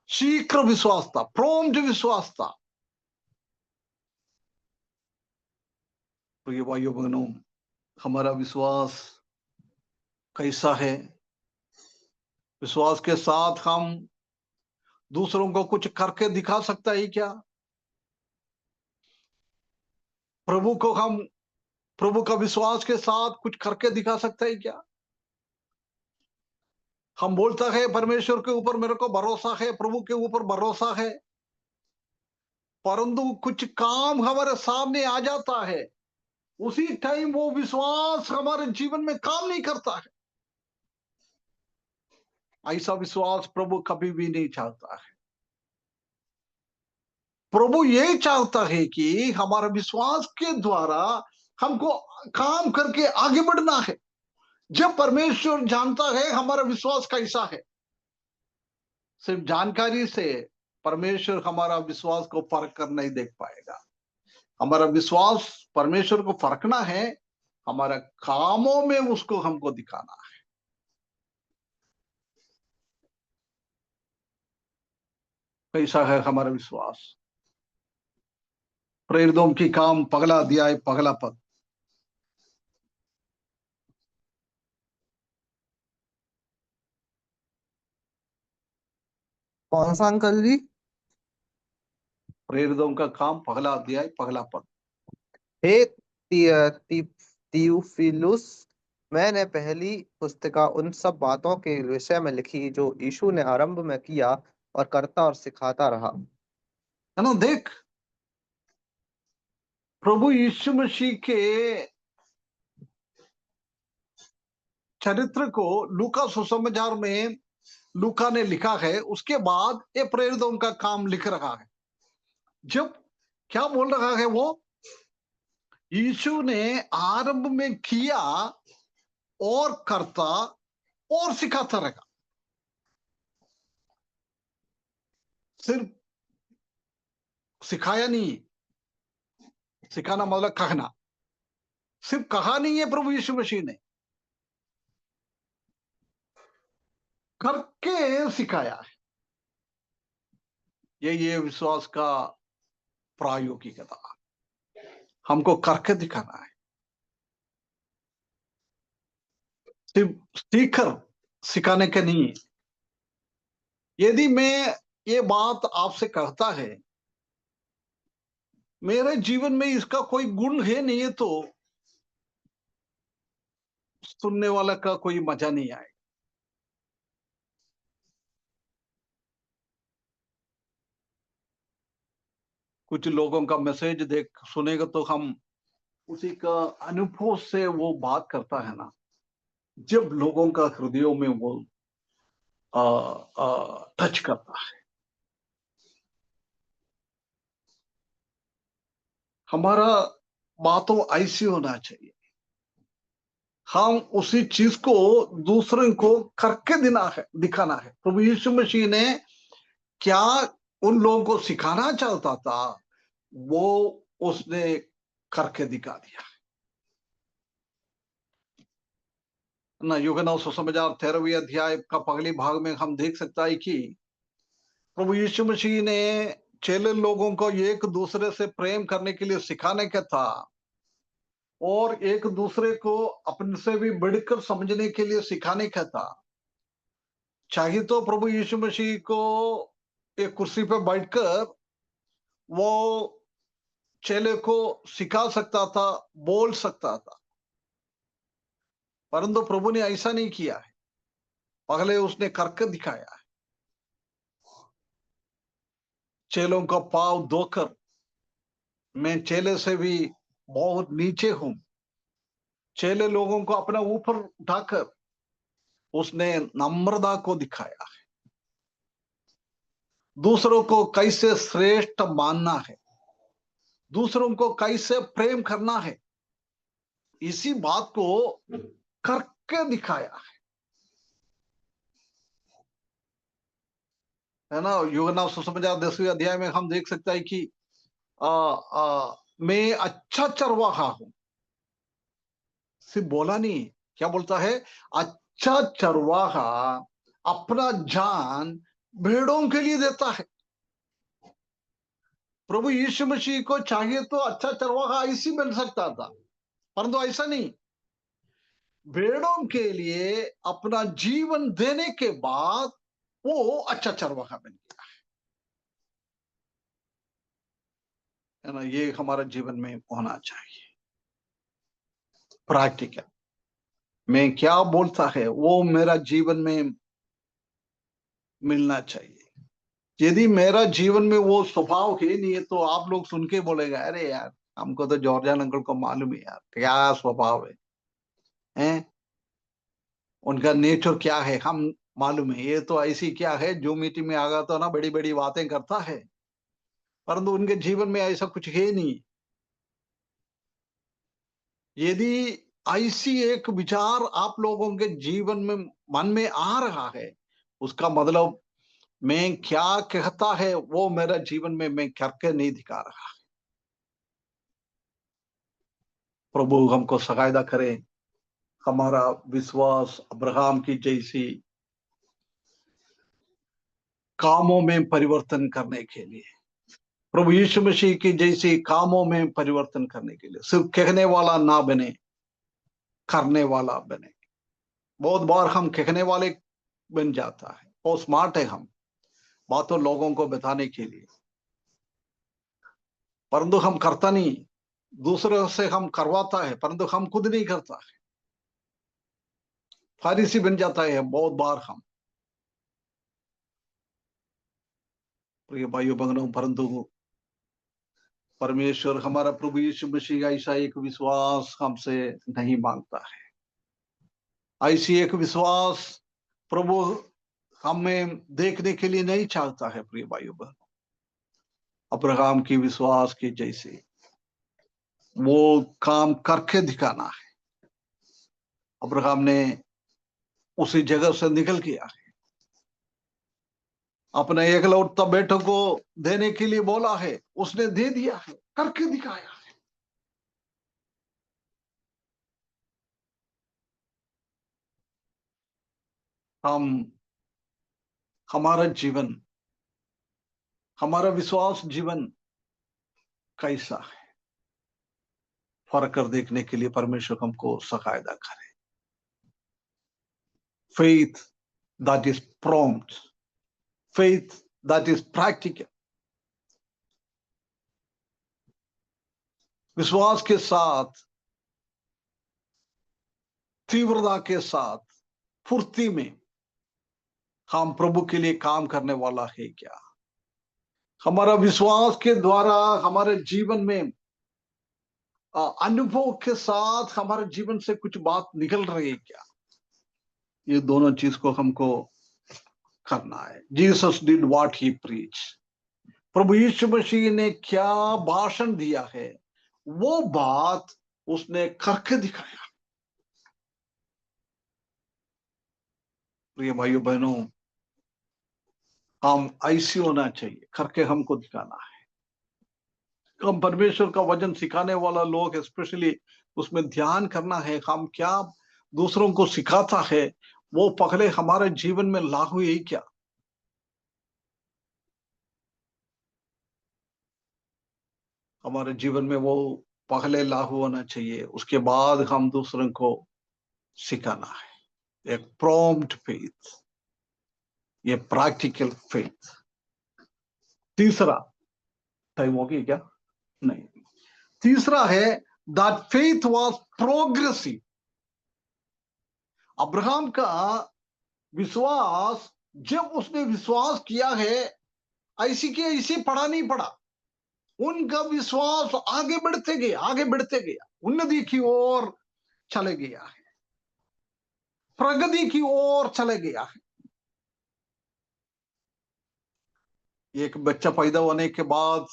शीघ्र विश्वास था, प्रॉम्प्ट विश्वास था। तो ये भाइयों बहनों, हमारा विश्वास कैसा है? विश्वास के साथ हम दूसरों को कुछ करके दिखा सकता है क्या? प्रभु को हम प्रभु का विश्वास के साथ कुछ करके दिखा सकता है क्या? हम बोलता है परमेश्वर के ऊपर मेरे को भरोसा है, प्रभु के ऊपर भरोसा है, परंतु कुछ काम हमारे सामने आ जाता है, उसी टाइम वो विश्वास हमारे जीवन में काम नहीं करता है। ऐसा विश्वास प्रभु कभी भी नहीं चाहता है। प्रभु ये चाहता है कि हमारे विश्वास के द्वारा हमको काम करके आगे बढ़ना है। जब परमेश्वर जानता है हमारा विश्वास कैसा है, सिर्फ जानकारी से परमेश्वर हमारा विश्वास को परख कर नहीं देख पाएगा। हमारा विश्वास परमेश्वर को परखना है, हमारा कामों में उसको हमको दिखाना है। कैसा है हमारा विश्वास? प्रेरितों की काम पगला अध्याय पगला पद। कौन सा अंकल जी? प्रेरितों का काम पगला अध्याय पगला पद। हे थियुफिलुस, मैंने पहली पुस्तिका उन सब बातों के विषय में लिखी जो यीशु ने आरंभ में किया और करता और सिखाता रहा। है ना? देख, प्रभु यीशु मसीह के चरित्र को लूका सुसमाचार में लूका ने लिखा है, उसके बाद ये प्रेरितों का काम लिख रहा है। जब क्या बोल रहा है वो? यीशु ने आरंभ में किया और करता और सिखाता रहा। सिर्फ सिखाया नहीं, सिखाना मतलब कहना। सिर्फ कहा नहीं है प्रभु यीशु मसीह ने, करके सिखाया है। ये विश्वास का प्रायोगिकता, हमको करके दिखाना है, सिर्फ सीखकर सिखाने के नहीं है। यदि मैं ये बात आपसे कहता है, मेरे जीवन में इसका कोई गुण है नहीं है, तो सुनने वाला का कोई मजा नहीं आएगा। कुछ लोगों का मैसेज देख सुनेगा तो हम उसी का अनुभव से वो बात करता है ना। जब लोगों का हृदयों में वो टच करता है, हमारा बातों ऐसी होना चाहिए, हम उसी चीज को दूसरों को करके दिखाना है। प्रभु यीशु मसीह ने क्या उन लोगों को सिखाना चाहता था, वो उसने करके दिखा दिया ना। यूहन्ना सुसमाचार 13वें अध्याय का पहले भाग में हम देख सकता है कि प्रभु यीशु मसीह ने चेले लोगों को एक दूसरे से प्रेम करने के लिए सिखाने का था, और एक दूसरे को अपने से भी बढ़कर समझने के लिए सिखाने का था। चाहिए तो प्रभु यीशु मसीह को एक कुर्सी पर बैठकर वो चेले को सिखा सकता था, बोल सकता था, परंतु प्रभु ने ऐसा नहीं किया है। पहले उसने करके दिखाया है। चेलों का पांव धोकर, मैं चेले से भी बहुत नीचे हूं, चेले लोगों को अपना ऊपर उठाकर उसने नम्रता को दिखाया है। दूसरों को कैसे श्रेष्ठ मानना है, दूसरों को कैसे प्रेम करना है, इसी बात को करके दिखाया है ना। यूहन्ना सुसमाचार 10वें अध्याय में हम देख सकते हैं कि मैं अच्छा चरवाहा हूं। सिर्फ बोला नहीं, क्या बोलता है? अच्छा चरवाहा अपना जान भेड़ों के लिए देता है। प्रभु यीशु मसीह को चाहिए तो अच्छा चरवाहा ऐसी बन सकता था, परंतु ऐसा नहीं। भेड़ों के लिए अपना जीवन देने के बाद वो अच्छा चरवाहा बन गया है ना। ये हमारा जीवन में होना चाहिए, प्रैक्टिकल। मैं क्या बोलता है वो मेरा जीवन में मिलना चाहिए। यदि मेरा जीवन में वो स्वभाव है नहीं है, तो आप लोग सुन के बोलेगा, अरे यार, हमको तो जॉर्जियन अंकल को मालूम है यार क्या स्वभाव है? उनका नेचर क्या है हम मालूम है। ये तो ऐसी क्या है, जो मीटिंग में आ गया तो ना बड़ी बड़ी बातें करता है, परंतु उनके जीवन में ऐसा कुछ है नहीं। यदि ऐसी एक विचार आप लोगों के जीवन में मन में आ रहा है, उसका मतलब मैं क्या कहता है वो मेरा जीवन में मैं करके नहीं दिखा रहा। प्रभु हमको सहायता करें, हमारा विश्वास अब्राहम की जैसी कामों में परिवर्तन करने के लिए, प्रभु यीशु मसीह की जैसी कामों में परिवर्तन करने के लिए सिर्फ कहने वाला ना बने, करने वाला बने। बहुत बार हम कहने वाले बन जाता है, बहुत स्मार्ट है हम बातों लोगों को बताने के लिए, परंतु हम करता नहीं। दूसरों से हम करवाता है परंतु हम खुद नहीं करता है, फारिसी बन जाता है बहुत बार हम। प्रिय भाइयों बहनों, परंतु परमेश्वर हमारा प्रभु यीशु मसीह ऐसा एक विश्वास हमसे नहीं मांगता है। ऐसी एक विश्वास प्रभु हमें देखने के लिए नहीं चाहता है। प्रिय भाइयों बहनों, अब्राहम की विश्वास के जैसे वो काम करके दिखाना है। अब्राहम ने उसी जगह से निकल गया है, अपने एकलौता बेटे को देने के लिए बोला है, उसने दे दिया है, करके दिखाया है। हम हमारा जीवन, हमारा विश्वास जीवन कैसा है, फर्क कर देखने के लिए परमेश्वर हमको सहायता करे। Faith that is prompt, faith that is practical, विश्वास के साथ, तीव्रता के साथ, फुर्ती में हम प्रभु के लिए काम करने वाला है क्या? हमारा विश्वास के द्वारा हमारे जीवन में अनुभव के साथ हमारे जीवन से कुछ बात निकल रही है क्या? ये दोनों चीज को हमको करना है। Jesus did what he preach, प्रभु यीशु मसीह ने क्या भाषण दिया है वो बात उसने करके दिखाया। प्रिय भाइयों बहनों, हम ऐसे होना चाहिए, करके हमको दिखाना है। हम परमेश्वर का वचन सिखाने वाला लोग स्पेशली उसमें ध्यान करना है, हम क्या दूसरों को सिखाता है वो पहले हमारे जीवन में लागू है क्या? हमारे जीवन में वो पहले लागू होना चाहिए, उसके बाद हम दूसरों को सिखाना है। एक प्रॉम्प्ट फेथ, ये प्रैक्टिकल फेथ। तीसरा, टाइम हो गया क्या? नहीं। तीसरा है that faith was progressive. Abraham का विश्वास, जब उसने विश्वास किया है, ऐसी के ऐसी पड़ा नहीं पड़ा, उनका विश्वास आगे बढ़ते गया, आगे बढ़ते गया, उन्नति की ओर चले गया है, प्रगति की ओर चले गया है। एक बच्चा पैदा होने के बाद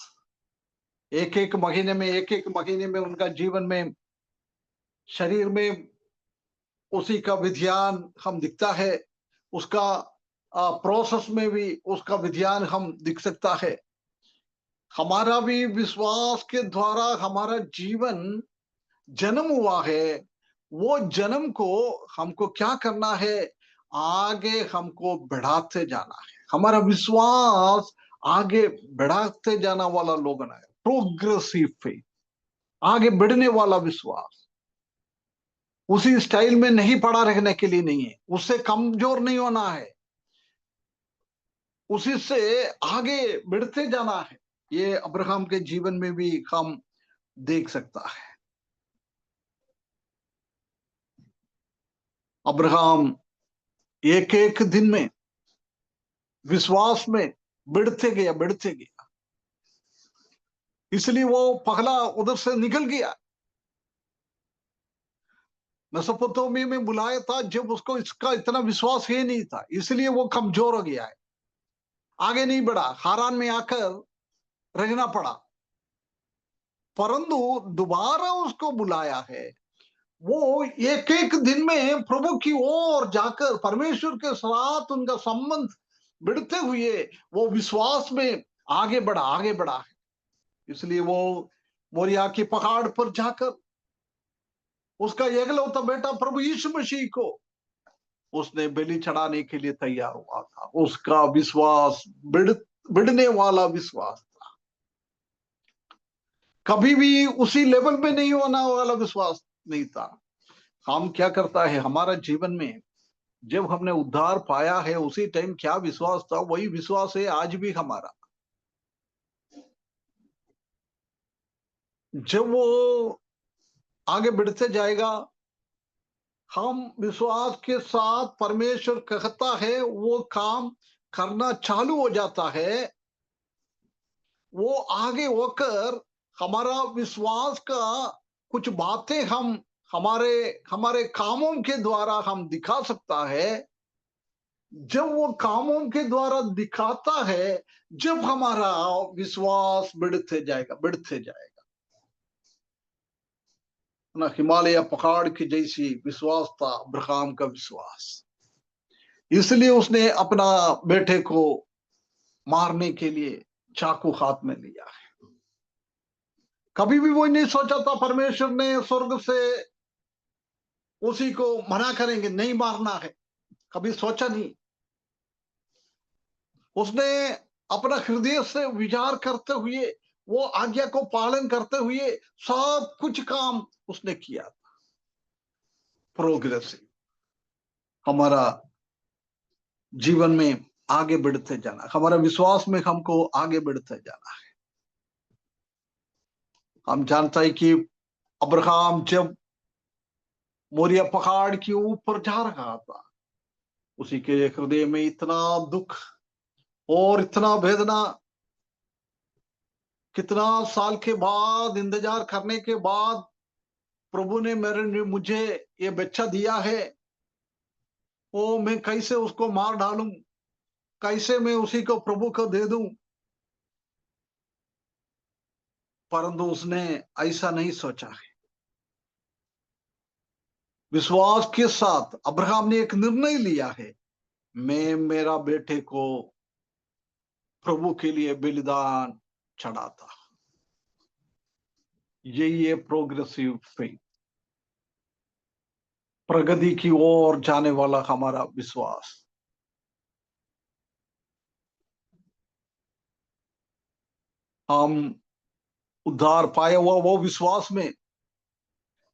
एक एक महीने में उनका जीवन में, शरीर में उसी का विज्ञान हम दिखता है, उसका प्रोसेस में भी उसका विज्ञान हम दिख सकता है। हमारा भी विश्वास के द्वारा हमारा जीवन जन्म हुआ है, वो जन्म को हमको क्या करना है? आगे हमको बढ़ाते जाना है। हमारा विश्वास आगे बढ़ाते जाना वाला लोग है, प्रोग्रेसिव फेथ, आगे बढ़ने वाला विश्वास। उसी स्टाइल में नहीं पड़ा रहने के लिए नहीं है, उससे कमजोर नहीं होना है, उसी से आगे बढ़ते जाना है। ये अब्राहम के जीवन में भी हम देख सकता है। अब्राहम एक एक दिन में विश्वास में बढ़ते गया, इसलिए वो पहला उधर से निकल गया। मेसोपोटामिया में बुलाया था जब उसको इसका इतना विश्वास ही नहीं था, इसलिए वो कमजोर हो गया है, आगे नहीं बढ़ा, हारान में आकर रहना पड़ा। परंतु दोबारा उसको बुलाया है, वो एक एक दिन में प्रभु की ओर जाकर परमेश्वर के साथ उनका संबंध बढ़ते हुए वो विश्वास में आगे बढ़ा है। इसलिए वो मोरिया की पहाड़ पर जाकर उसका एकलौता बेटा प्रभु यीशु मसीह को उसने बलि चढ़ाने के लिए तैयार हुआ था। उसका विश्वास बढ़ने वाला विश्वास था, कभी भी उसी लेवल पे नहीं होने वाला विश्वास नहीं था। हम क्या करता है हमारा जीवन में, जब हमने उद्धार पाया है उसी टाइम क्या विश्वास था वही विश्वास है आज भी हमारा। जब वो आगे बढ़ते जाएगा, हम विश्वास के साथ परमेश्वर कहता है वो काम करना चालू हो जाता है। वो आगे होकर हमारा विश्वास का कुछ बातें हम हमारे हमारे कामों के द्वारा हम दिखा सकता है। जब वो कामों के द्वारा दिखाता है, जब हमारा विश्वास बढ़ते जाएगा ना। हिमालय पहाड़ की जैसी विश्वास था अब्राहम का विश्वास। इसलिए उसने अपना बेटे को मारने के लिए चाकू हाथ में लिया है। कभी भी वो नहीं सोचा था परमेश्वर ने स्वर्ग से उसी को मना करेंगे, नहीं मारना है, कभी सोचा नहीं। उसने अपना हृदय से विचार करते हुए, वो आज्ञा को पालन करते हुए सब कुछ काम उसने किया। प्रोग्रेसिव हमारा जीवन में आगे बढ़ते जाना, हमारा विश्वास में हमको आगे बढ़ते जाना है। हम जानता है कि अब्राहम जब मोरिया पहाड़ के ऊपर जा रहा था, उसी के हृदय में इतना दुख और इतना वेदना, कितना साल के बाद इंतजार करने के बाद प्रभु ने मुझे ये बच्चा दिया है, वो मैं कैसे उसको मार डालूं, कैसे मैं उसी को प्रभु को दे दूं। परंतु उसने ऐसा नहीं सोचा है। विश्वास के साथ अब्राहम ने एक निर्णय लिया है, मैं मेरा बेटे को प्रभु के लिए बलिदान चढ़ाता। यही है प्रोग्रेसिव फेथ, प्रगति की ओर जाने वाला हमारा विश्वास। हम उद्धार पाया हुआ वो विश्वास में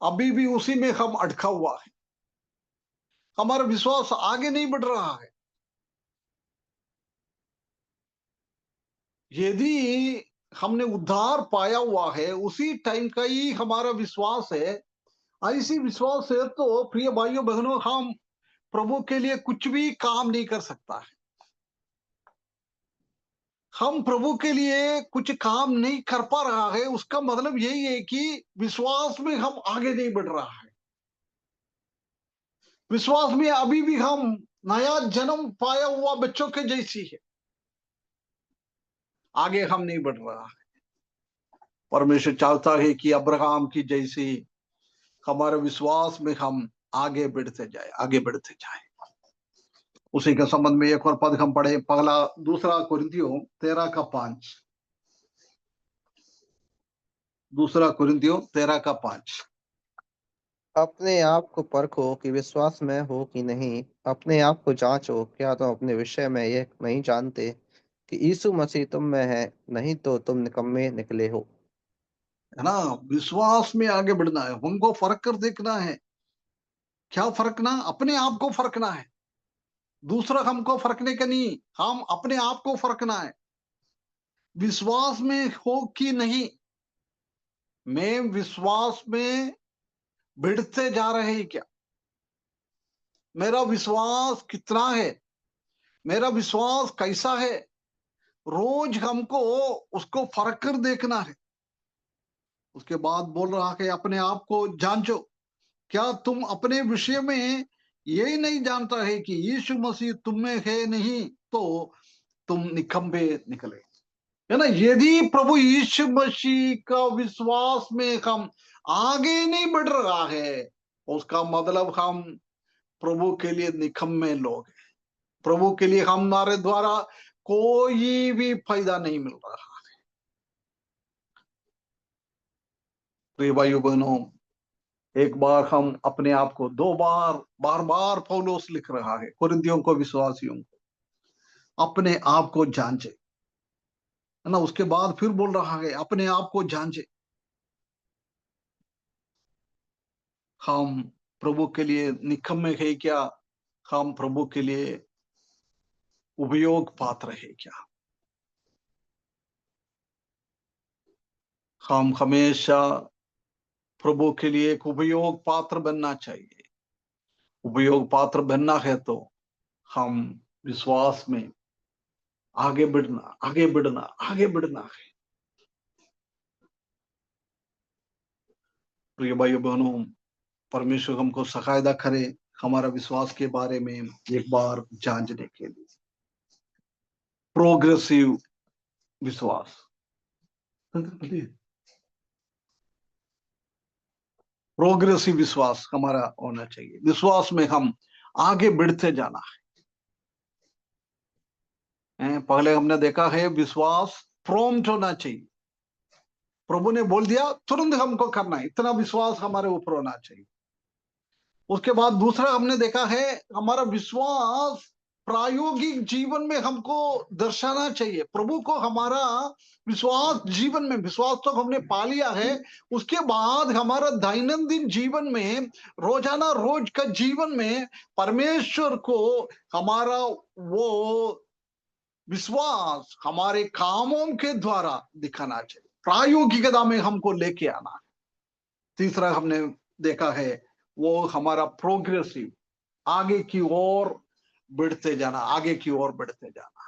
अभी भी उसी में हम अटका हुआ है, हमारा विश्वास आगे नहीं बढ़ रहा है। यदि हमने उद्धार पाया हुआ है उसी टाइम का ही हमारा विश्वास है, ऐसी विश्वास है तो प्रिय भाइयों बहनों, हम प्रभु के लिए कुछ भी काम नहीं कर सकता है। हम प्रभु के लिए कुछ काम नहीं कर पा रहा है, उसका मतलब यही है कि विश्वास में हम आगे नहीं बढ़ रहा है। विश्वास में अभी भी हम नया जन्म पाया हुआ बच्चों के जैसी है, आगे हम नहीं बढ़ रहा है। परमेश्वर चाहता है कि अब्राहम की जैसी हमारे विश्वास में हम आगे बढ़ते जाए। उसी के संबंध में एक और पद हम पढ़े, पहला दूसरा कुरिन्थियों 13 का 5। दूसरा कुरिन्थियों 13 का 5। अपने आप को परखो कि विश्वास में हो कि नहीं। अपने आप को जांचो, क्या तुम अपने विषय में यह नहीं जानते कि यीशु मसीह तुम में है, नहीं तो तुम निकम्मे निकले हो। है ना। विश्वास में आगे बढ़ना है, हमको फर्क कर देखना है। क्या फर्कना? अपने आप को फर्कना है, दूसरा हमको फर्कने का नहीं, हम अपने आप को फर्कना है। विश्वास में हो कि नहीं, मैं विश्वास में बढ़ते जा रहे हैं क्या, मेरा विश्वास कितना है, मेरा विश्वास कैसा है, रोज हमको उसको फर्क कर देखना है। उसके बाद बोल रहा है अपने आप को जांचो, क्या तुम अपने विषय में यही नहीं जानता है कि यीशु मसीह तुम में है, नहीं तो तुम निकम्मे निकले। है ना। यदि प्रभु यीशु मसीह का विश्वास में हम आगे नहीं बढ़ रहा है, उसका मतलब हम प्रभु के लिए निकम्मे लोग हैं। प्रभु के लिए हमारे द्वारा कोई भी फायदा नहीं मिल रहा। प्रिय भाइयों बहनों, एक बार हम अपने आप को, दो बार, बार बार पौलुस लिख रहा है कुरिन्थियों को, विश्वासियों को, अपने आप को जांचे, है ना। उसके बाद फिर बोल रहा है अपने आप को जांचे। हम प्रभु के लिए निकम्मे है क्या? हम प्रभु के लिए उपयोग पात्र है क्या? हम हमेशा प्रभु के लिए एक उपयोग पात्र बनना चाहिए। उपयोग पात्र बनना है तो हम विश्वास में आगे बढ़ना, आगे बढ़ना, आगे बढ़ना है। प्रिय भाइयों बहनों, परमेश्वर हमको सहायता करे हमारा विश्वास के बारे में एक बार जांचने के लिए। प्रोग्रेसिव विश्वास, प्रोग्रेसिव विश्वास हमारा होना चाहिए। विश्वास में हम आगे बढ़ते जाना है। पहले हमने देखा है विश्वास प्रॉम्प्ट होना चाहिए। प्रभु ने बोल दिया तुरंत हमको करना है, इतना विश्वास हमारे ऊपर होना चाहिए। उसके बाद दूसरा हमने देखा है हमारा विश्वास प्रायोगिक जीवन में हमको दर्शाना चाहिए। प्रभु को हमारा विश्वास जीवन में, विश्वास तो हमने पा लिया है, उसके बाद हमारा दैनंदिन जीवन में, रोजाना रोज का जीवन में परमेश्वर को हमारा वो विश्वास हमारे कामों के द्वारा दिखाना चाहिए। प्रायोगिकता में हमको लेके आना है। तीसरा हमने देखा है वो हमारा प्रोग्रेसिव, आगे की ओर बढ़ते जाना, आगे की ओर बढ़ते जाना।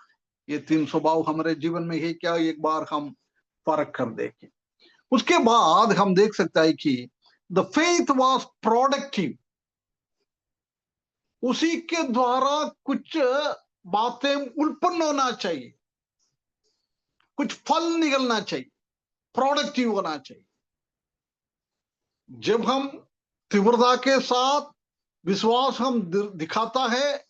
ये तीन स्वभाव हमारे जीवन में है क्या, एक बार हम फर्क कर देखें। उसके बाद हम देख सकते हैं कि द फेथ वाज प्रोडक्टिव। उसी के द्वारा कुछ बातें उत्पन्न होना चाहिए, कुछ फल निकलना चाहिए, प्रोडक्टिव होना चाहिए। जब हम तीव्रता के साथ विश्वास हम दिखाता है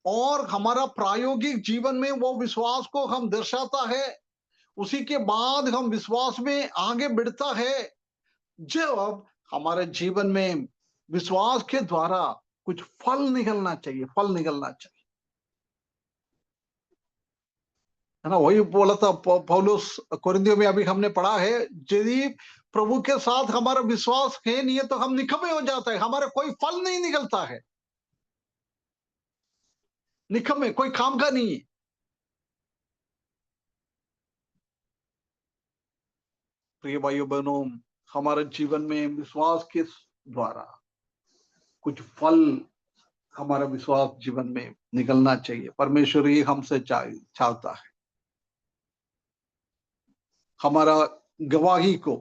और हमारा प्रायोगिक जीवन में वो विश्वास को हम दर्शाता है, उसी के बाद हम विश्वास में आगे बढ़ता है। जब हमारे जीवन में विश्वास के द्वारा कुछ फल निकलना चाहिए, फल निकलना चाहिए, है ना। वही बोला था पौलुस कोरिन्थियों में, अभी हमने पढ़ा है, यदि प्रभु के साथ हमारा विश्वास है नहीं है तो हम निकम्मे हो जाता है, हमारा कोई फल नहीं निकलता है, निकम्मे, कोई काम का नहीं है। प्रिय भाइयों बहनों, हमारे जीवन में विश्वास के द्वारा कुछ फल हमारा विश्वास जीवन में निकलना चाहिए। परमेश्वर ही हमसे चाहता है हमारा गवाही को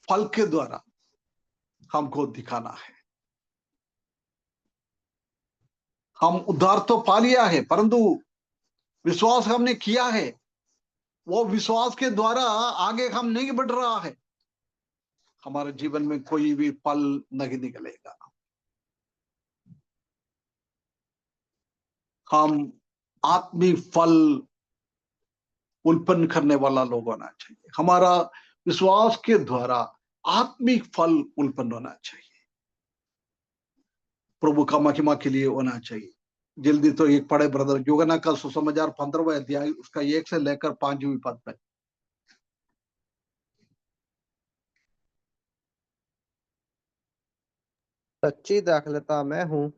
फल के द्वारा हमको दिखाना है। हम उद्धार तो पा लिया है, परंतु विश्वास हमने किया है, वो विश्वास के द्वारा आगे हम नहीं बढ़ रहा है, हमारे जीवन में कोई भी फल नहीं निकलेगा। हम आत्मिक फल उत्पन्न करने वाला लोग होना चाहिए। हमारा विश्वास के द्वारा आत्मिक फल उत्पन्न होना चाहिए, प्रभु का महिमा के लिए होना चाहिए। जल्दी तो एक पढ़े ब्रदर, योगना का सुसमाचार 15वां अध्याय उसका 1 से लेकर 5वीं पद में। सच्ची दाखलता मैं हूँ,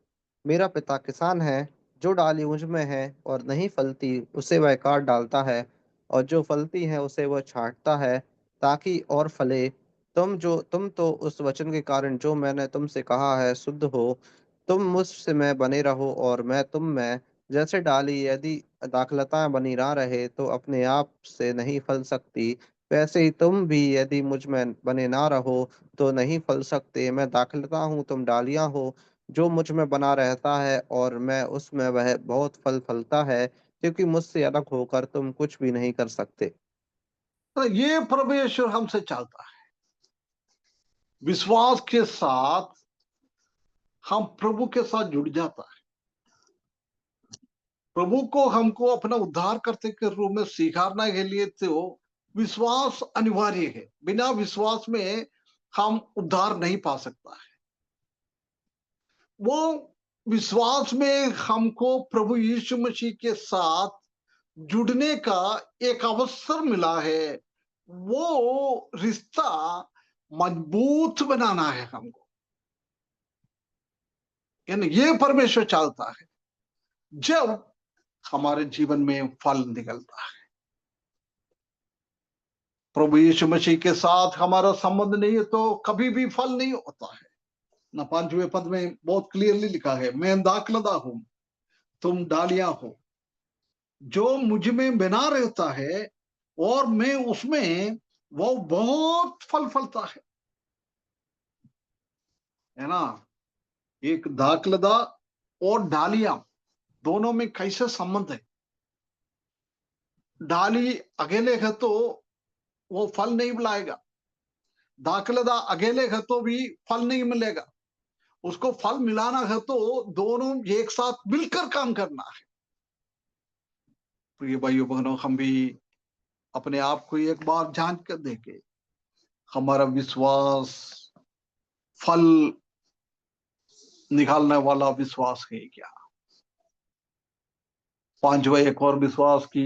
मेरा पिता किसान है। जो डाली मुझ में है और नहीं फलती उसे वह काट डालता है, और जो फलती है उसे वह छांटता है ताकि और फले। तुम तो उस वचन के कारण जो मैंने तुमसे कहा है शुद्ध हो। तुम मुझसे में बने रहो और मैं तुम में। जैसे डाली यदि दाखलता बनी ना रहे तो अपने आप से नहीं फल सकती, वैसे ही तुम भी यदि मुझ में बने ना रहो तो नहीं फल सकते। मैं दाखलता हूँ, तुम डालियां हो। जो मुझ में बना रहता है और मैं उसमें, वह बहुत फल फलता है, क्योंकि मुझसे अलग होकर तुम कुछ भी नहीं कर सकते। तो ये परमेश्वर हमसे चाहता है विश्वास के साथ हम प्रभु के साथ जुड़ जाता है। प्रभु को हमको अपना उद्धार करते के रूप में स्वीकारने के लिए तो विश्वास अनिवार्य है। बिना विश्वास में हम उद्धार नहीं पा सकता है। वो विश्वास में हमको प्रभु यीशु मसीह के साथ जुड़ने का एक अवसर मिला है। वो रिश्ता मजबूत बनाना है हमको, यानी ये परमेश्वर चाहता है। जब हमारे जीवन में फल निकलता है, प्रभु यीशु मसीह के साथ हमारा संबंध नहीं है तो कभी भी फल नहीं होता है ना। 5वें पद में बहुत क्लियरली लिखा है, मैं दाखलता हूं, तुम डालियां हो। जो मुझ में बना रहता है और मैं उसमें, वो बहुत फल फलता है ना। एक दाखलता और डालियां दोनों में कैसे संबंध है? डाली अकेले है तो वो फल नहीं लाएगा, दाखलता अकेले है तो भी फल नहीं मिलेगा। उसको फल मिलाना है तो दोनों एक साथ मिलकर काम करना है। प्रिय भाइयों बहनों, हम भी अपने आप को एक बार जांच कर देखें, हमारा विश्वास फल निकालने वाला विश्वास है क्या? पांचवा एक और विश्वास की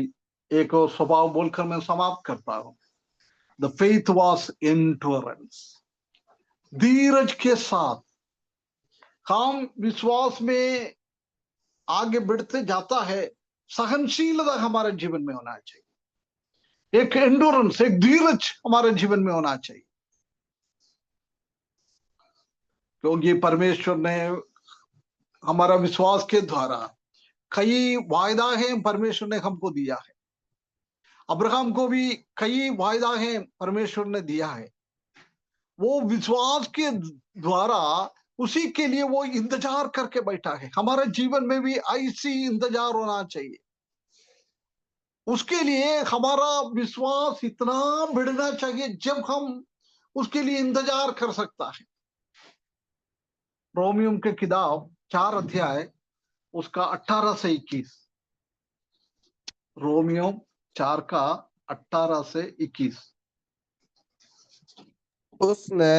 एक और स्वभाव बोलकर मैं समाप्त करता हूं। द फेथ वॉज इंटोरेंस, धीरज के साथ हम विश्वास में आगे बढ़ते जाता है। सहनशीलता हमारे जीवन में होना चाहिए, एक एंडोरेंस, एक धीरज हमारे जीवन में होना चाहिए, क्योंकि परमेश्वर ने हमारा विश्वास के द्वारा कई वायदा है परमेश्वर ने हमको दिया है। अब्राहम को भी कई वायदा है परमेश्वर ने दिया है। वो विश्वास के द्वारा उसी के लिए वो इंतजार करके बैठा है। हमारे जीवन में भी ऐसी इंतजार होना चाहिए। उसके लिए हमारा विश्वास इतना बढ़ना चाहिए जब हम उसके लिए इंतजार कर सकता है। रोमियो के किताब 4 अध्याय उसका 18 से 21। रोमियो 4 का 18 से 21। उसने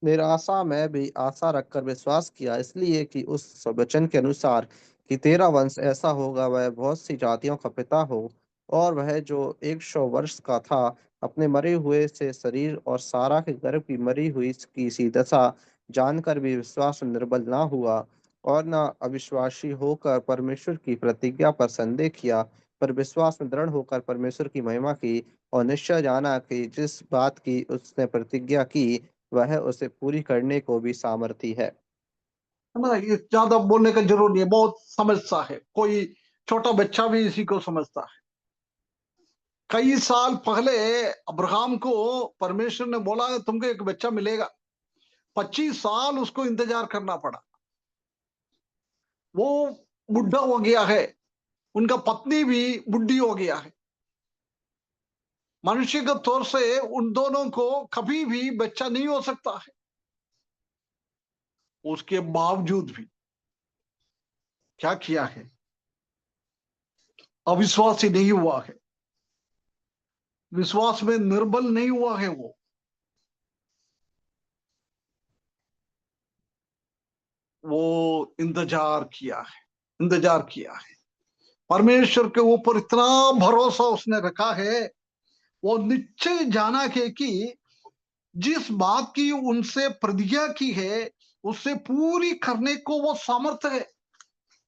निराशा में भी आशा रखकर विश्वास किया, इसलिए कि उस वचन के अनुसार कि तेरा वंश ऐसा होगा, वह बहुत सी जातियों का पिता हो। और वह जो 100 वर्ष का था, अपने मरे हुए से शरीर और सारा के गर्भ की मरी हुई की सी दशा जानकर भी विश्वास में निर्बल ना हुआ और न अविश्वासी होकर परमेश्वर की प्रतिज्ञा पर संदेह किया, पर विश्वास में दृढ़ होकर परमेश्वर की महिमा की और निश्चय जाना कि जिस बात की उसने प्रतिज्ञा की वह उसे पूरी करने को भी सामर्थी है। है ना। ये ज्यादा बोलने का जरूर नहीं है, बहुत समझता है। कोई छोटा बच्चा भी इसी को समझता है। कई साल पहले अब्राहम को परमेश्वर ने बोला तुमको एक बच्चा मिलेगा। 25 साल उसको इंतजार करना पड़ा। वो बुढ़ा हो गया है, उनका पत्नी भी बुढ़ी हो गया है। मनुष्यगत तौर से उन दोनों को कभी भी बच्चा नहीं हो सकता है। उसके बावजूद भी क्या किया है? अविश्वासी नहीं हुआ है, विश्वास में निर्बल नहीं हुआ है। वो इंतजार किया है, इंतजार किया है। परमेश्वर के ऊपर इतना भरोसा उसने रखा है। वो निश्चय जाना है कि जिस बात की उनसे प्रतिज्ञा की है उससे पूरी करने को वो सामर्थ है।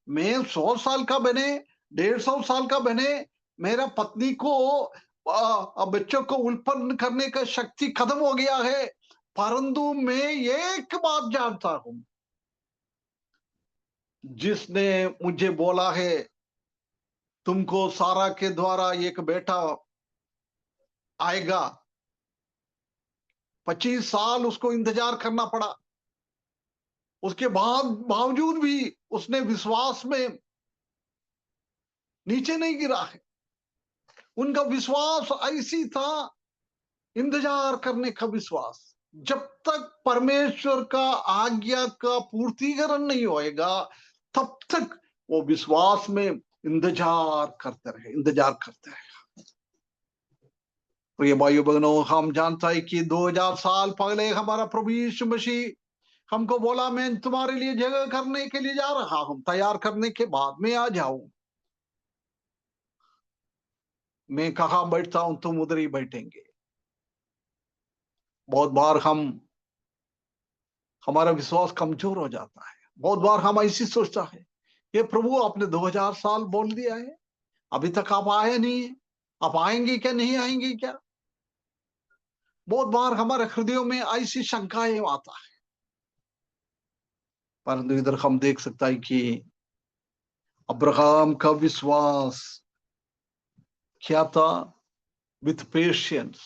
मैं 100 साल का बने, 150 साल का बने, मेरा पत्नी को बच्चों को उत्पन्न करने का शक्ति खत्म हो गया है, परंतु मैं एक बात जानता हूं, जिसने मुझे बोला है तुमको सारा के द्वारा एक बेटा आएगा। 25 साल उसको इंतजार करना पड़ा, उसके बाद बावजूद भी उसने विश्वास में नीचे नहीं गिरा है। उनका विश्वास ऐसी था, इंतजार करने का विश्वास। जब तक परमेश्वर का आज्ञा का पूर्तिकरण नहीं होएगा, तब तक वो विश्वास में इंतजार करते रहे। प्रिय भाइयों बहनों, हम जानता है कि 2000 साल पहले हमारा प्रभु यीशु मसीह हमको बोला, मैं तुम्हारे लिए जगह करने के लिए जा रहा हूं, तैयार करने के बाद मैं आ जाऊं। मैं कहाँ बैठता हूं, तुम उधर ही बैठेंगे। बहुत बार हमारा विश्वास कमजोर हो जाता है। बहुत बार हम ऐसी सोचता है, ये प्रभु आपने 2000 साल बोल दिया है, अभी तक आप आए नहीं है, आप आएंगे क्या, नहीं आएंगे क्या। बहुत बार हमारे हृदयों में ऐसी शंकाएं आता है। परंतु इधर हम देख सकता है कि अब्राहम का विश्वास क्या था? विथ पेशेंस,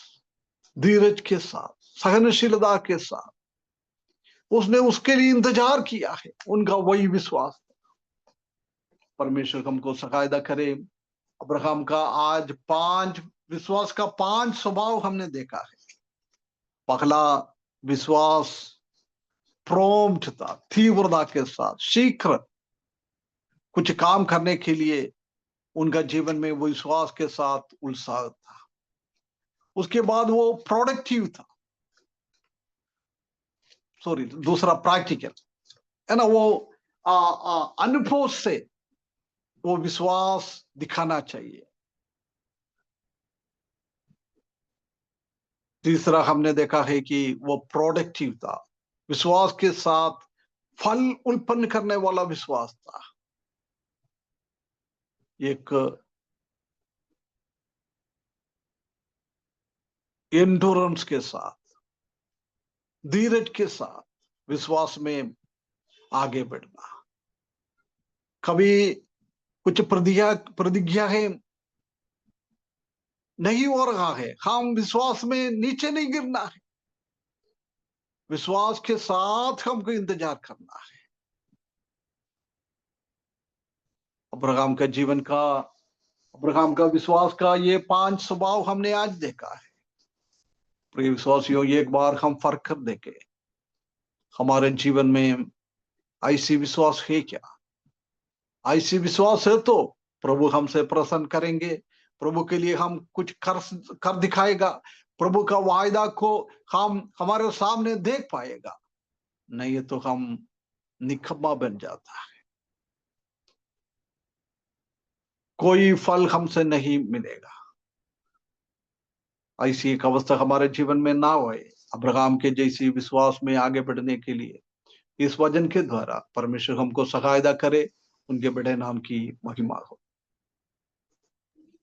धीरज के साथ, सहनशीलता के साथ उसने उसके लिए इंतजार किया है। उनका वही विश्वास। परमेश्वर हमको सहायता करे। अब्राहम का आज विश्वास का 5 स्वभाव हमने देखा है। पहला, विश्वास प्रॉम्प्ट था, तीव्रता के साथ, शीघ्र कुछ काम करने के लिए उनका जीवन में वो विश्वास के साथ उत्साह था। उसके बाद वो प्रोडक्टिव था, सॉरी, दूसरा प्रैक्टिकल है ना। वो अनुभव से वो विश्वास दिखाना चाहिए। तीसरा हमने देखा है कि वो प्रोडक्टिव था, विश्वास के साथ फल उत्पन्न करने वाला विश्वास था। एक एंडोरेंस के साथ, धीरज के साथ विश्वास में आगे बढ़ना। कभी कुछ प्रतिज्ञा है नहीं हो रहा है, हम विश्वास में नीचे नहीं गिरना है, विश्वास के साथ हमको इंतजार करना है। अब्राहम का विश्वास का ये 5 स्वभाव हमने आज देखा है। प्रिय विश्वासियों, एक बार हम फर्क कर देंगे, हमारे जीवन में ऐसी विश्वास है क्या? ऐसी विश्वास है तो प्रभु हमसे प्रसन्न करेंगे, प्रभु के लिए हम कुछ कर दिखाएगा, प्रभु का वायदा को हम हमारे सामने देख पाएगा। नहीं तो हम निकम्मा बन जाता है, कोई फल हमसे नहीं मिलेगा। ऐसी एक अवस्था हमारे जीवन में ना होए। अब्राहम के जैसी विश्वास में आगे बढ़ने के लिए इस वचन के द्वारा परमेश्वर हमको सहायता करे। उनके बड़े नाम की महिमा हो।